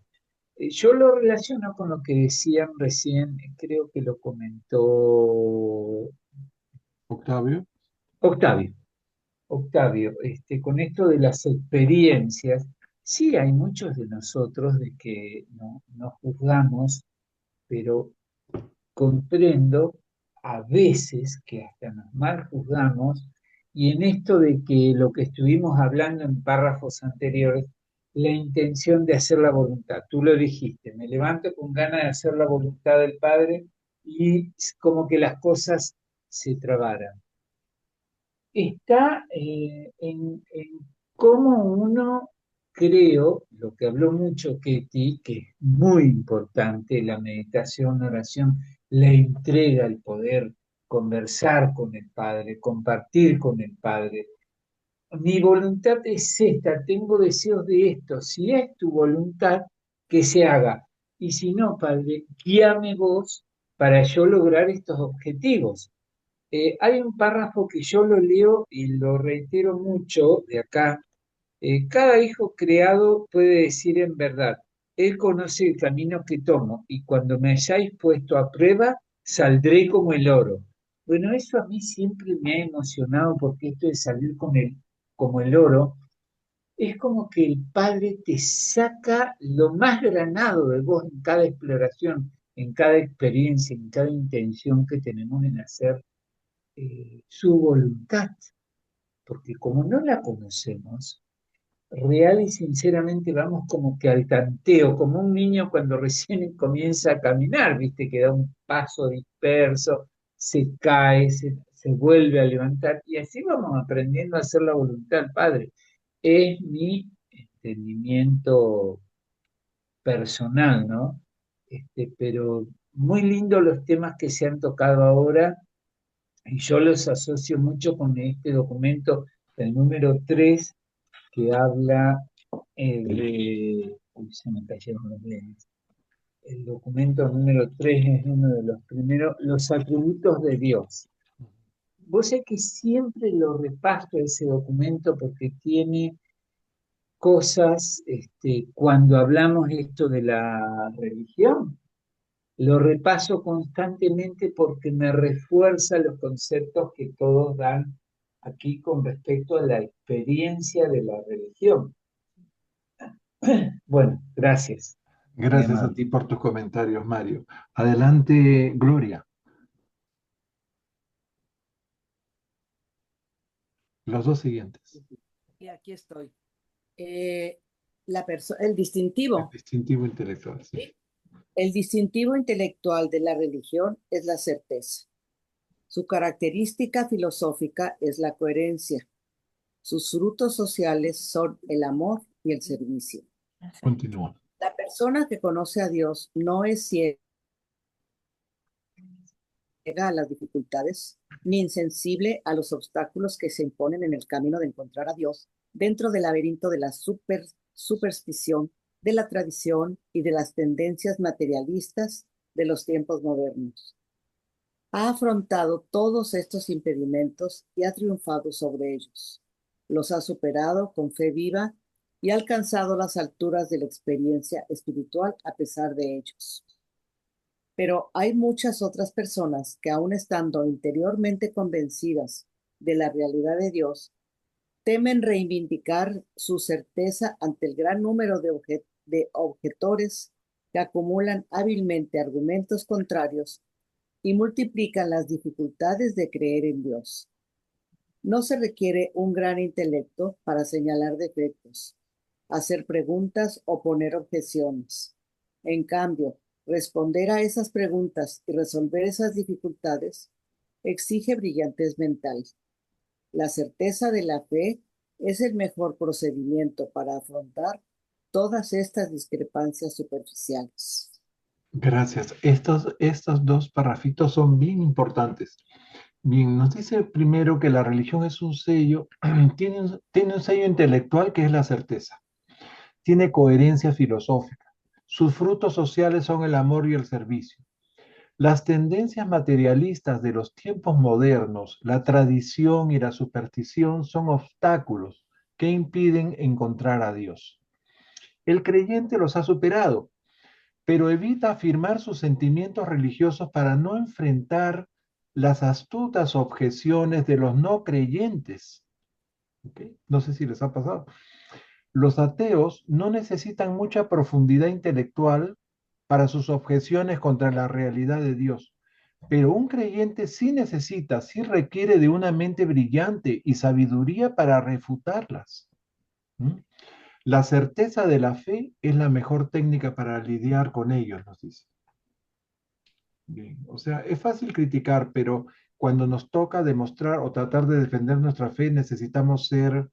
Yo lo relaciono con lo que decían recién, creo que lo comentó Octavio. Octavio. Octavio, con esto de las experiencias, sí hay muchos de nosotros de que no juzgamos, pero comprendo a veces que hasta nos mal juzgamos, y en esto de que lo que estuvimos hablando en párrafos anteriores, la intención de hacer la voluntad, tú lo dijiste, me levanto con ganas de hacer la voluntad del Padre y como que las cosas se trabaran. Está en cómo uno, creo, lo que habló mucho Ketty, que es muy importante, la meditación, oración, la entrega, el poder conversar con el Padre, compartir con el Padre. Mi voluntad es esta, tengo deseos de esto. Si es tu voluntad, que se haga. Y si no, Padre, guíame vos para yo lograr estos objetivos. Hay un párrafo que yo lo leo y lo reitero mucho de acá. Cada hijo creado puede decir en verdad, Él conoce el camino que tomo y cuando me hayáis puesto a prueba, saldré como el oro. Bueno, eso a mí siempre me ha emocionado porque esto de salir como el oro, es como que el Padre te saca lo más granado de vos en cada exploración, en cada experiencia, en cada intención que tenemos en hacer su voluntad, porque como no la conocemos, real y sinceramente vamos como que al tanteo, como un niño cuando recién comienza a caminar, viste, que da un paso disperso, se cae, se vuelve a levantar, y así vamos aprendiendo a hacer la voluntad del Padre. Es mi entendimiento personal, ¿no? Pero muy lindo los temas que se han tocado ahora y yo los asocio mucho con este documento, el número 3 que habla de... Uy, se me cayeron los lentes. El documento número 3 es uno de los primeros, los atributos de Dios. Vos sé que siempre lo repaso ese documento porque tiene cosas, cuando hablamos esto de la religión, lo repaso constantemente porque me refuerza los conceptos que todos dan aquí con respecto a la experiencia de la religión. Bueno, gracias. Gracias a ti por tus comentarios, Mario. Adelante, Gloria. Los dos siguientes. Y aquí estoy. El distintivo. El distintivo intelectual, sí. El distintivo intelectual de la religión es la certeza. Su característica filosófica es la coherencia. Sus frutos sociales son el amor y el servicio. Continúa. La persona que conoce a Dios no es ciega a las dificultades, ni insensible a los obstáculos que se imponen en el camino de encontrar a Dios dentro del laberinto de la superstición, de la tradición y de las tendencias materialistas de los tiempos modernos. Ha afrontado todos estos impedimentos y ha triunfado sobre ellos. Los ha superado con fe viva y ha alcanzado las alturas de la experiencia espiritual a pesar de ellos. Pero hay muchas otras personas que, aun estando interiormente convencidas de la realidad de Dios, temen reivindicar su certeza ante el gran número de objetores que acumulan hábilmente argumentos contrarios y multiplican las dificultades de creer en Dios. No se requiere un gran intelecto para señalar defectos, hacer preguntas o poner objeciones. En cambio, responder a esas preguntas y resolver esas dificultades exige brillantez mental. La certeza de la fe es el mejor procedimiento para afrontar todas estas discrepancias superficiales. Gracias. Estos dos parrafitos son bien importantes. Bien, nos dice primero que la religión es un sello, tiene un sello intelectual que es la certeza, tiene coherencia filosófica, sus frutos sociales son el amor y el servicio. Las tendencias materialistas de los tiempos modernos, la tradición y la superstición son obstáculos que impiden encontrar a Dios. El creyente los ha superado, pero evita afirmar sus sentimientos religiosos para no enfrentar las astutas objeciones de los no creyentes. ¿Ok? No sé si les ha pasado. Los ateos no necesitan mucha profundidad intelectual para sus objeciones contra la realidad de Dios, pero un creyente sí necesita, sí requiere de una mente brillante y sabiduría para refutarlas. ¿Mm? La certeza de la fe es la mejor técnica para lidiar con ellos, nos dice. Bien, o sea, es fácil criticar, pero cuando nos toca demostrar o tratar de defender nuestra fe, necesitamos ser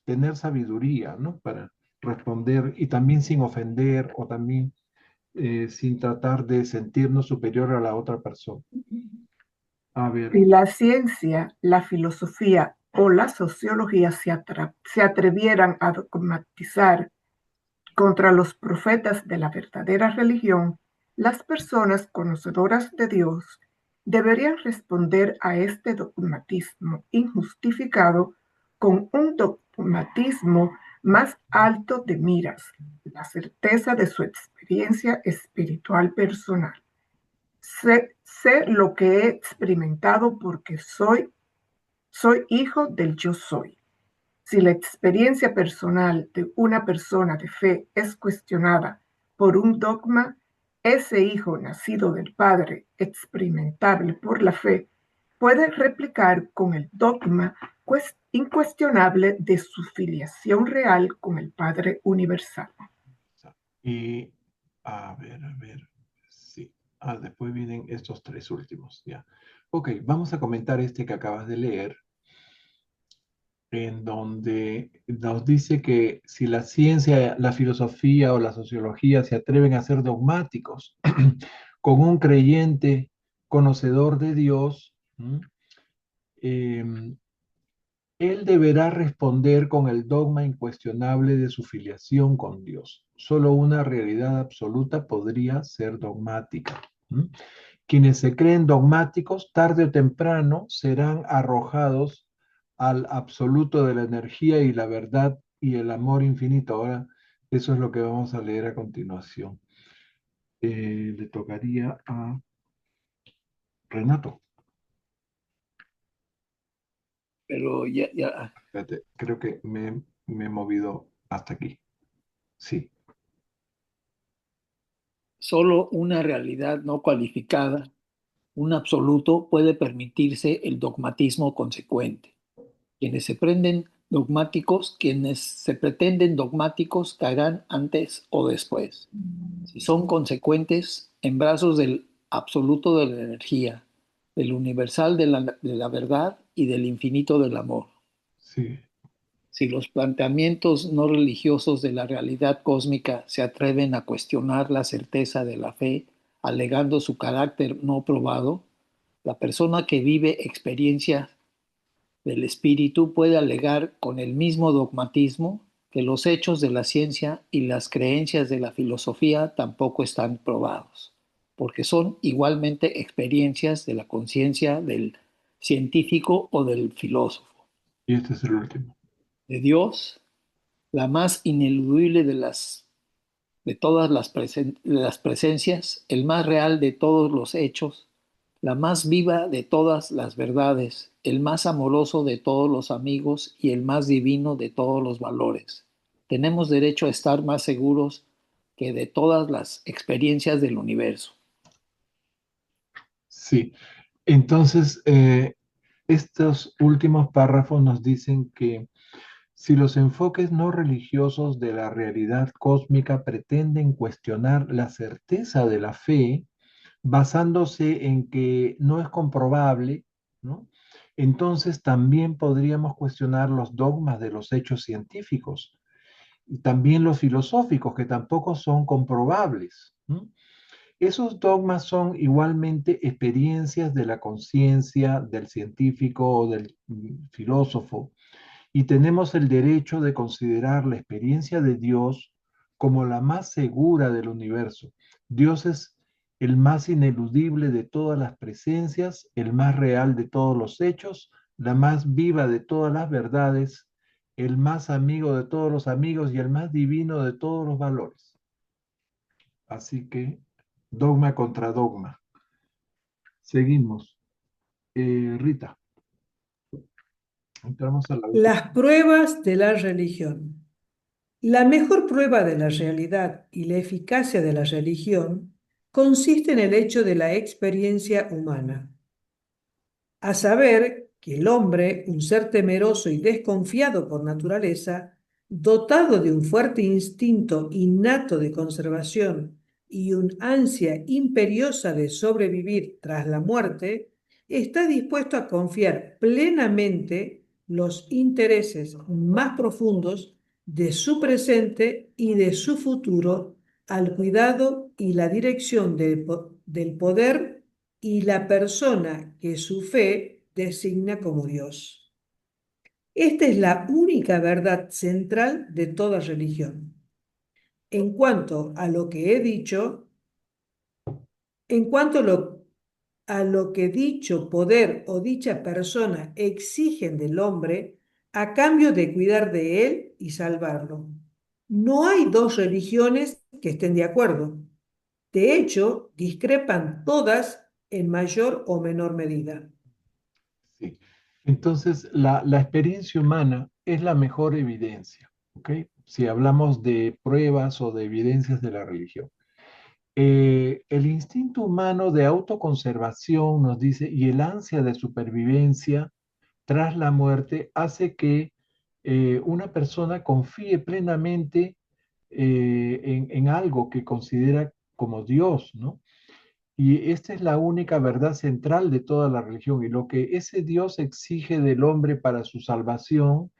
tener sabiduría, ¿no? Para responder y también sin ofender o también sin tratar de sentirnos superior a la otra persona. A ver, Si la ciencia, la filosofía o la sociología se atrevieran a dogmatizar contra los profetas de la verdadera religión, las personas conocedoras de Dios deberían responder a este dogmatismo injustificado con un dogmatismo más alto de miras, la certeza de su experiencia espiritual personal. Sé lo que he experimentado porque soy hijo del yo soy. Si la experiencia personal de una persona de fe es cuestionada por un dogma, ese hijo nacido del Padre, experimentable por la fe, puede replicar con el dogma incuestionable de su filiación real con el Padre universal. y a ver, sí. Después vienen estos tres últimos, ya. Ok, vamos a comentar este que acabas de leer, en donde nos dice que si la ciencia, la filosofía o la sociología se atreven a ser dogmáticos con un creyente conocedor de Dios, él deberá responder con el dogma incuestionable de su filiación con Dios. Solo una realidad absoluta podría ser dogmática. Quienes se creen dogmáticos, tarde o temprano, serán arrojados al absoluto de la energía y la verdad y el amor infinito. Ahora, eso es lo que vamos a leer a continuación. Le tocaría a Renato. Pero ya. Espérate, creo que me he movido hasta aquí. Sí. Solo una realidad no cualificada, un absoluto, puede permitirse el dogmatismo consecuente. Quienes se pretenden dogmáticos caerán antes o después. Si son consecuentes, en brazos del absoluto de la energía, del universal de la verdad y del infinito del amor. Sí. Si los planteamientos no religiosos de la realidad cósmica se atreven a cuestionar la certeza de la fe, alegando su carácter no probado, la persona que vive experiencias del espíritu puede alegar con el mismo dogmatismo que los hechos de la ciencia y las creencias de la filosofía tampoco están probados, porque son igualmente experiencias de la conciencia del científico o del filósofo. Y este es el último. De Dios, la más ineludible de todas las presencias, el más real de todos los hechos, la más viva de todas las verdades, el más amoroso de todos los amigos y el más divino de todos los valores. Tenemos derecho a estar más seguros que de todas las experiencias del universo. Sí. Entonces, estos últimos párrafos nos dicen que si los enfoques no religiosos de la realidad cósmica pretenden cuestionar la certeza de la fe, basándose en que no es comprobable, ¿no? Entonces también podríamos cuestionar los dogmas de los hechos científicos y también los filosóficos, que tampoco son comprobables, ¿no? Esos dogmas son igualmente experiencias de la conciencia del científico o del filósofo, y tenemos el derecho de considerar la experiencia de Dios como la más segura del universo. Dios es el más ineludible de todas las presencias, el más real de todos los hechos, la más viva de todas las verdades, el más amigo de todos los amigos y el más divino de todos los valores. Así que, dogma contra dogma. Seguimos. Rita, entramos a la última. Las pruebas de la religión. La mejor prueba de la realidad y la eficacia de la religión consiste en el hecho de la experiencia humana. A saber, que el hombre, un ser temeroso y desconfiado por naturaleza, dotado de un fuerte instinto innato de conservación y un ansia imperiosa de sobrevivir tras la muerte, está dispuesto a confiar plenamente los intereses más profundos de su presente y de su futuro al cuidado y la dirección del poder y la persona que su fe designa como Dios. Esta es la única verdad central de toda religión. En cuanto a lo que he dicho, en cuanto a lo que dicho poder o dicha persona exigen del hombre a cambio de cuidar de él y salvarlo. No hay dos religiones que estén de acuerdo. De hecho, discrepan todas en mayor o menor medida. Sí. Entonces, la experiencia humana es la mejor evidencia, ¿ok? Si hablamos de pruebas o de evidencias de la religión. El instinto humano de autoconservación nos dice, y el ansia de supervivencia tras la muerte hace que una persona confíe plenamente en algo que considera como Dios, ¿no? Y esta es la única verdad central de toda la religión. Y lo que ese Dios exige del hombre para su salvación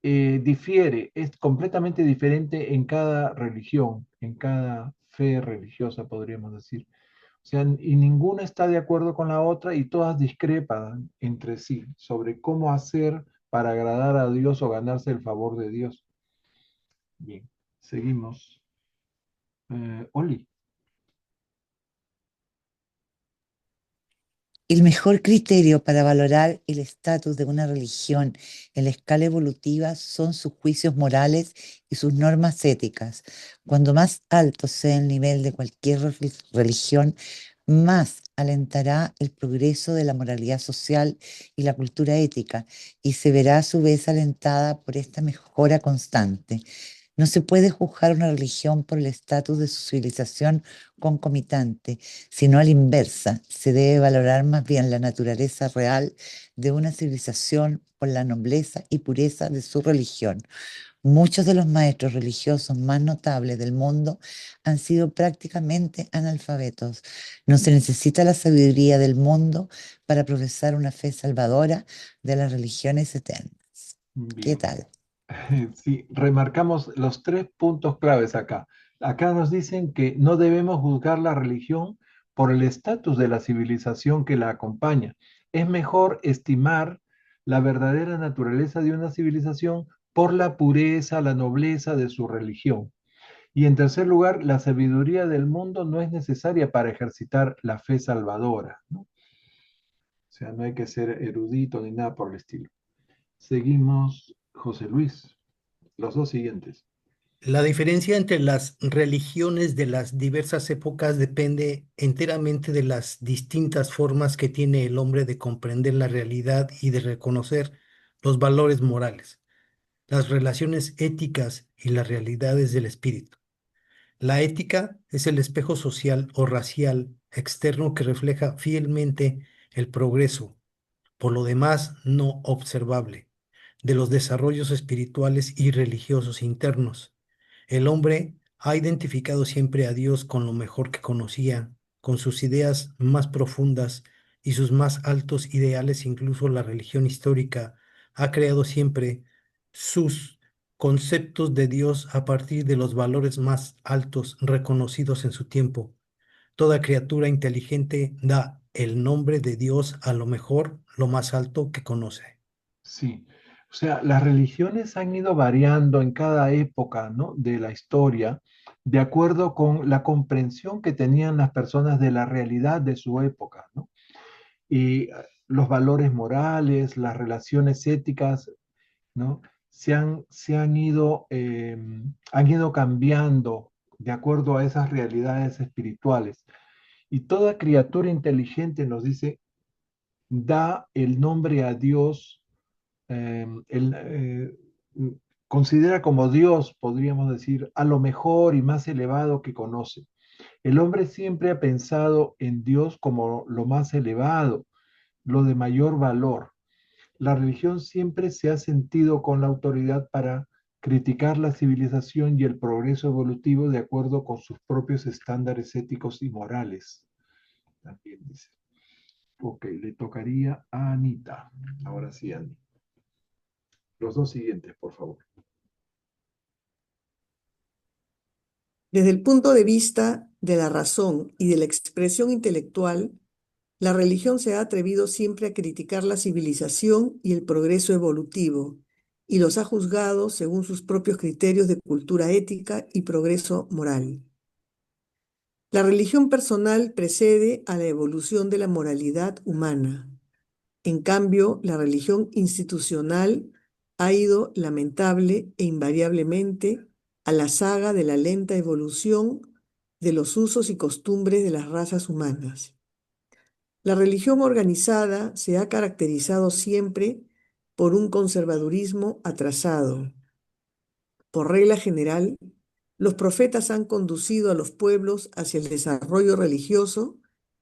difiere, es completamente diferente en cada religión, en cada fe religiosa, podríamos decir. O sea, y ninguna está de acuerdo con la otra y todas discrepan entre sí sobre cómo hacer para agradar a Dios o ganarse el favor de Dios. Bien, seguimos. Oli. El mejor criterio para valorar el estatus de una religión en la escala evolutiva son sus juicios morales y sus normas éticas. Cuando más alto sea el nivel de cualquier religión, más alentará el progreso de la moralidad social y la cultura ética, y se verá a su vez alentada por esta mejora constante. No se puede juzgar una religión por el estatus de su civilización concomitante, sino a la inversa. Se debe valorar más bien la naturaleza real de una civilización por la nobleza y pureza de su religión. Muchos de los maestros religiosos más notables del mundo han sido prácticamente analfabetos. No se necesita la sabiduría del mundo para profesar una fe salvadora de las religiones eternas. ¿Qué Bien. tal? Sí, remarcamos los 3 puntos claves acá. Acá nos dicen que no debemos juzgar la religión por el estatus de la civilización que la acompaña. Es mejor estimar la verdadera naturaleza de una civilización por la pureza, la nobleza de su religión. Y en tercer lugar, la sabiduría del mundo no es necesaria para ejercitar la fe salvadora, ¿no? O sea, no hay que ser erudito ni nada por el estilo. Seguimos, José Luis, los dos siguientes. La diferencia entre las religiones de las diversas épocas depende enteramente de las distintas formas que tiene el hombre de comprender la realidad y de reconocer los valores morales, las relaciones éticas y las realidades del espíritu. La ética es el espejo social o racial externo que refleja fielmente el progreso, por lo demás no observable, de los desarrollos espirituales y religiosos internos. El hombre ha identificado siempre a Dios con lo mejor que conocía con sus ideas más profundas y sus más altos ideales, incluso la religión histórica, ha creado siempre sus conceptos de Dios a partir de los valores más altos reconocidos en su tiempo. Toda criatura inteligente da el nombre de Dios a lo mejor, lo más alto que conoce. Sí, o sea, las religiones han ido variando en cada época, ¿no?, de la historia, de acuerdo con la comprensión que tenían las personas de la realidad de su época, ¿no? Y los valores morales, las relaciones éticas, ¿no? Han ido cambiando de acuerdo a esas realidades espirituales. Y toda criatura inteligente, nos dice, da el nombre a Dios, eh, el, eh, considera como Dios, podríamos decir, a lo mejor y más elevado que conoce. El hombre siempre ha pensado en Dios como lo más elevado, lo de mayor valor. La religión siempre se ha sentido con la autoridad para criticar la civilización y el progreso evolutivo de acuerdo con sus propios estándares éticos y morales. También dice. Ok, le tocaría a Anita. Ahora sí, Andy. Los dos siguientes, por favor. Desde el punto de vista de la razón y de la expresión intelectual, la religión se ha atrevido siempre a criticar la civilización y el progreso evolutivo, y los ha juzgado según sus propios criterios de cultura ética y progreso moral. La religión personal precede a la evolución de la moralidad humana. En cambio, la religión institucional ha ido lamentable e invariablemente a la saga de la lenta evolución de los usos y costumbres de las razas humanas. La religión organizada se ha caracterizado siempre por un conservadurismo atrasado. Por regla general, los profetas han conducido a los pueblos hacia el desarrollo religioso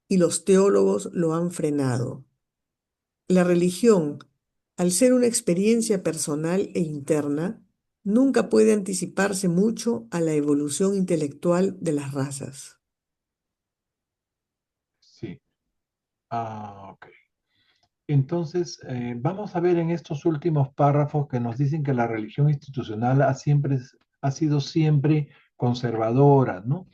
y los teólogos lo han frenado. La religión, al ser una experiencia personal e interna, nunca puede anticiparse mucho a la evolución intelectual de las razas. Sí. Ok. Entonces, vamos a ver en estos últimos párrafos que nos dicen que la religión institucional ha sido siempre conservadora, ¿no?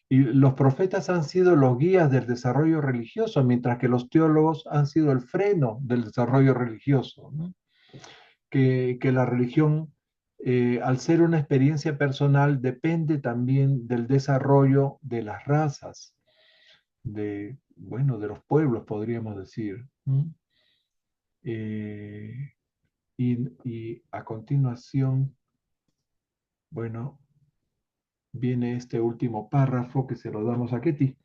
Y los profetas han sido los guías del desarrollo religioso, mientras que los teólogos han sido el freno del desarrollo religioso, ¿no? Que la religión, al ser una experiencia personal, depende también del desarrollo de las razas, bueno, de los pueblos, podríamos decir, ¿no? Eh, y a continuación, bueno, viene este último párrafo que se lo damos a Ketty.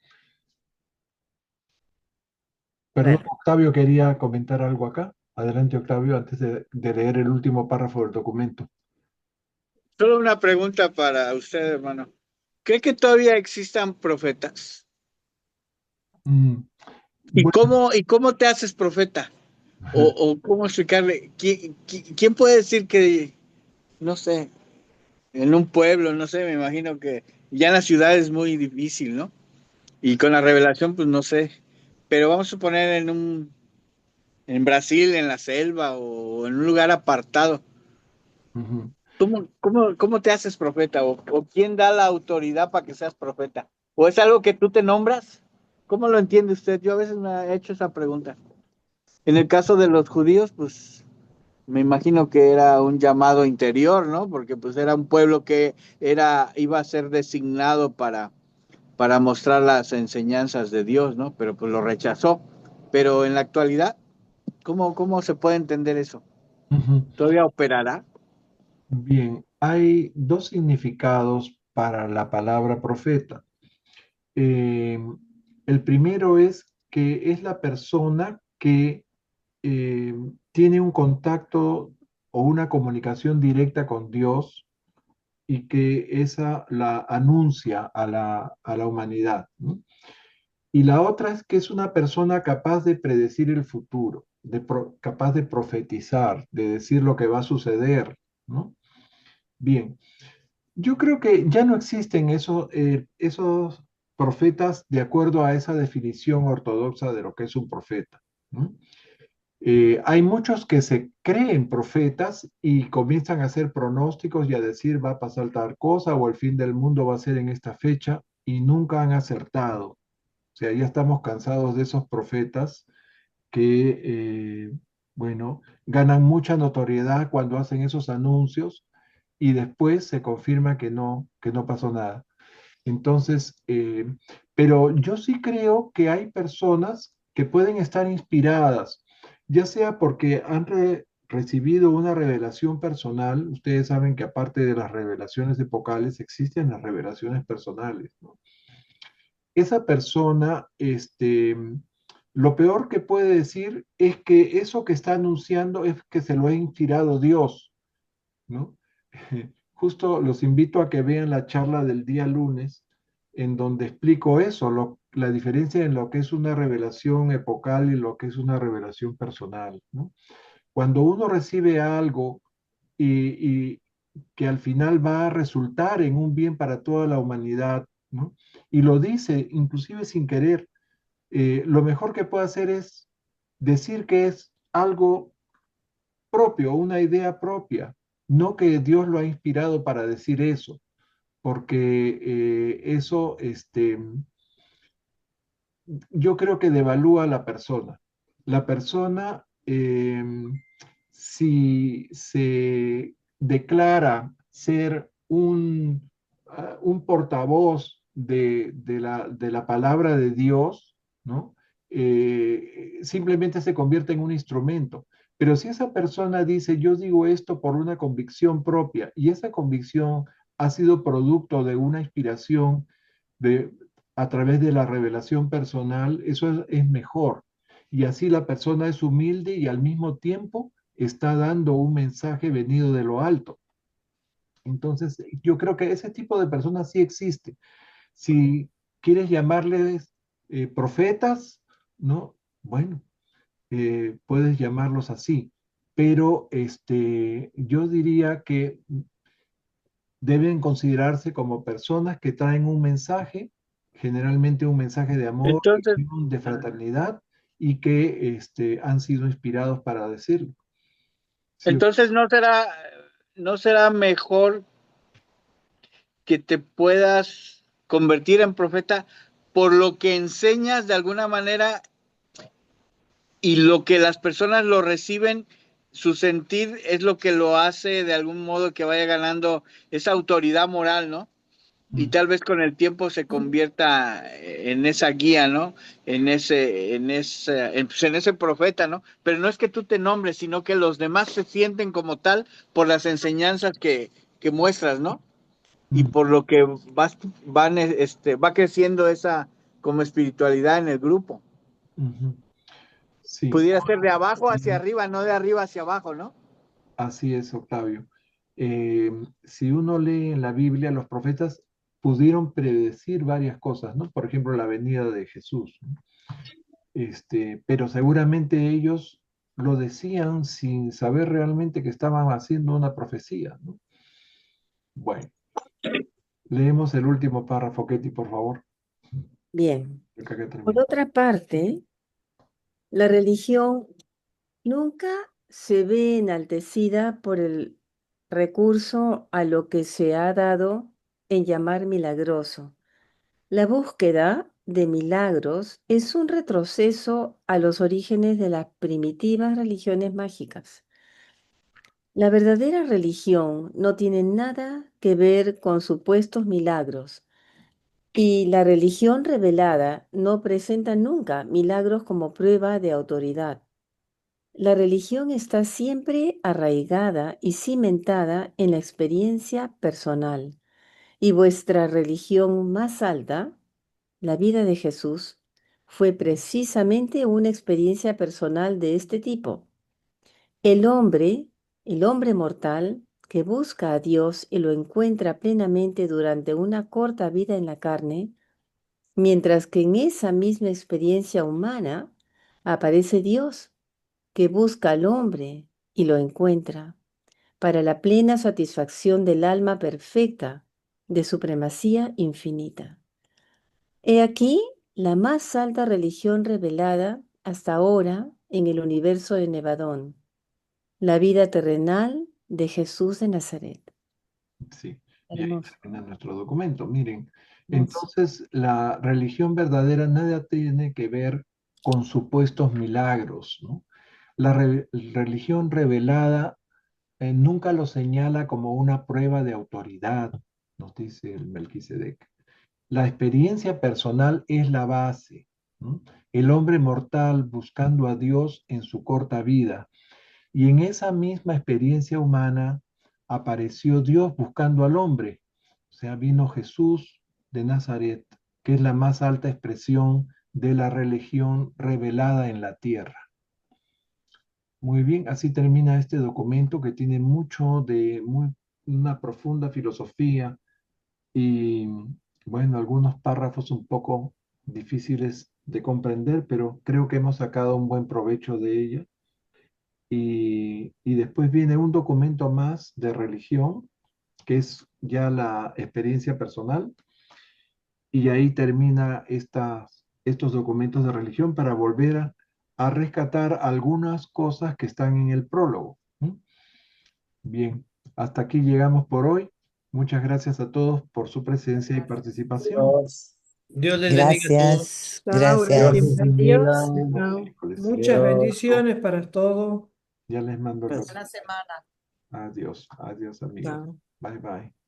Perdón, Claro. Octavio quería comentar algo acá. Adelante, Octavio, antes de leer el último párrafo del documento. Solo una pregunta para usted, hermano. ¿Cree que todavía existan profetas? Mm, ¿Y bueno, cómo te haces profeta? ¿O cómo explicarle? ¿Quién puede decir que, no sé, en un pueblo, no sé, me imagino que ya en la ciudad es muy difícil, ¿no? Y con la revelación, pues no sé. Pero vamos a suponer en Brasil, en la selva o en un lugar apartado. ujú. ¿Cómo te haces profeta? ¿O quién da la autoridad para que seas profeta? ¿O es algo que tú te nombras? ¿Cómo lo entiende usted? Yo a veces me he hecho esa pregunta. En el caso de los judíos, pues me imagino que era un llamado interior, ¿no? Porque pues era un pueblo que iba a ser designado para mostrar las enseñanzas de Dios, ¿no? Pero pues lo rechazó. Pero en la actualidad, ¿cómo se puede entender eso? Ujú. ¿Todavía operará? Bien, hay dos significados para la palabra profeta. Eh, el primero es que es la persona que eh, tiene un contacto o una comunicación directa con Dios y que esa la anuncia a la humanidad, ¿no? Y la otra es que es una persona capaz de predecir el futuro, capaz de profetizar, de decir lo que va a suceder, ¿no? Bien, yo creo que ya no existen esos profetas de acuerdo a esa definición ortodoxa de lo que es un profeta, ¿no? Hay muchos que se creen profetas y comienzan a hacer pronósticos y a decir va a pasar tal cosa o el fin del mundo va a ser en esta fecha y nunca han acertado. O sea, ya estamos cansados de esos profetas que, bueno, ganan mucha notoriedad cuando hacen esos anuncios y después se confirma que no pasó nada. Entonces, pero yo sí creo que hay personas que pueden estar inspiradas, ya sea porque han recibido una revelación personal. Ustedes saben que aparte de las revelaciones epocales, existen las revelaciones personales, ¿no? Esa persona, lo peor que puede decir es que eso que está anunciando es que se lo ha inspirado Dios, ¿no? Justo los invito a que vean la charla del día lunes, en donde explico eso, la diferencia en lo que es una revelación epocal y lo que es una revelación personal, ¿no? Cuando uno recibe algo y que al final va a resultar en un bien para toda la humanidad, ¿no? Y lo dice inclusive sin querer, lo mejor que puede hacer es decir que es algo propio, una idea propia, no que Dios lo ha inspirado para decir eso, porque eso, yo creo que devalúa a la persona. La persona, si se declara ser un portavoz de la palabra de Dios, ¿no? Simplemente se convierte en un instrumento. Pero si esa persona dice, yo digo esto por una convicción propia, y esa convicción ha sido producto de una inspiración de, a través de la revelación personal, eso es mejor. Y así la persona es humilde y al mismo tiempo está dando un mensaje venido de lo alto. Entonces, yo creo que ese tipo de personas sí existe. Si quieres llamarles profetas, ¿no? Bueno, puedes llamarlos así, pero yo diría que deben considerarse como personas que traen un mensaje, generalmente un mensaje de amor, Entonces, de fraternidad, y que han sido inspirados para decirlo. Sí, entonces no será mejor que te puedas convertir en profeta por lo que enseñas de alguna manera y lo que las personas lo reciben, su sentir es lo que lo hace de algún modo que vaya ganando esa autoridad moral, ¿no? Y tal vez con el tiempo se convierta en esa guía, ¿no? Pues en ese profeta, ¿no? Pero no es que tú te nombres, sino que los demás se sienten como tal por las enseñanzas que muestras, ¿no? Y por lo que va creciendo esa como espiritualidad en el grupo. Sí, Pudiera ser de abajo hacia arriba, no de arriba hacia abajo, ¿no? así es, Octavio. Si uno lee en la Biblia, los profetas pudieron predecir varias cosas, ¿no? Por ejemplo, la venida de Jesús, ¿no? Pero seguramente ellos lo decían sin saber realmente que estaban haciendo una profecía, ¿no? Bueno, leemos el último párrafo, Ketty, por favor. Bien. Acá que Por termine. otra parte, la religión nunca se ve enaltecida por el recurso a lo que se ha dado en llamar milagroso. La búsqueda de milagros es un retroceso a los orígenes de las primitivas religiones mágicas. La verdadera religión no tiene nada que ver con supuestos milagros, y la religión revelada no presenta nunca milagros como prueba de autoridad. La religión está siempre arraigada y cimentada en la experiencia personal, y vuestra religión más alta, la vida de Jesús, fue precisamente una experiencia personal de este tipo. El hombre, el hombre mortal, que busca a Dios y lo encuentra plenamente durante una corta vida en la carne, mientras que en esa misma experiencia humana aparece Dios, que busca al hombre y lo encuentra, para la plena satisfacción del alma perfecta, de supremacía infinita. He aquí la más alta religión revelada hasta ahora en el universo de Nevadón, la vida terrenal de Jesús de Nazaret. Sí, y ahí Hermoso, termina nuestro documento. Miren, hermoso. entonces la religión verdadera nada tiene que ver con supuestos milagros, ¿no? La religión revelada nunca lo señala como una prueba de autoridad, nos dice el Melquisedec. La experiencia personal es la base, ¿no? El hombre mortal buscando a Dios en su corta vida. Y en esa misma experiencia humana apareció Dios buscando al hombre. O sea, vino Jesús de Nazaret, que es la más alta expresión de la religión revelada en la tierra. Muy bien, así termina este documento que tiene una profunda filosofía y, bueno, algunos párrafos un poco difíciles de comprender, pero creo que hemos sacado un buen provecho de ella. Y después viene un documento más de religión, que es ya la experiencia personal, y ahí termina estos documentos de religión para volver a rescatar algunas cosas que están en el prólogo. ¿Mm? Bien, hasta aquí llegamos por hoy. Muchas gracias a todos por su presencia y participación. Dios, Dios les bendiga a todos. Chao, Dios Gracias les gracias. a bendiga. Dios. Chao. Miércoles. Muchas Dios. bendiciones para todos. Ya les mando el Gracias. resumen. Buena semana. Adiós, adiós amigos. Chao. Bye bye.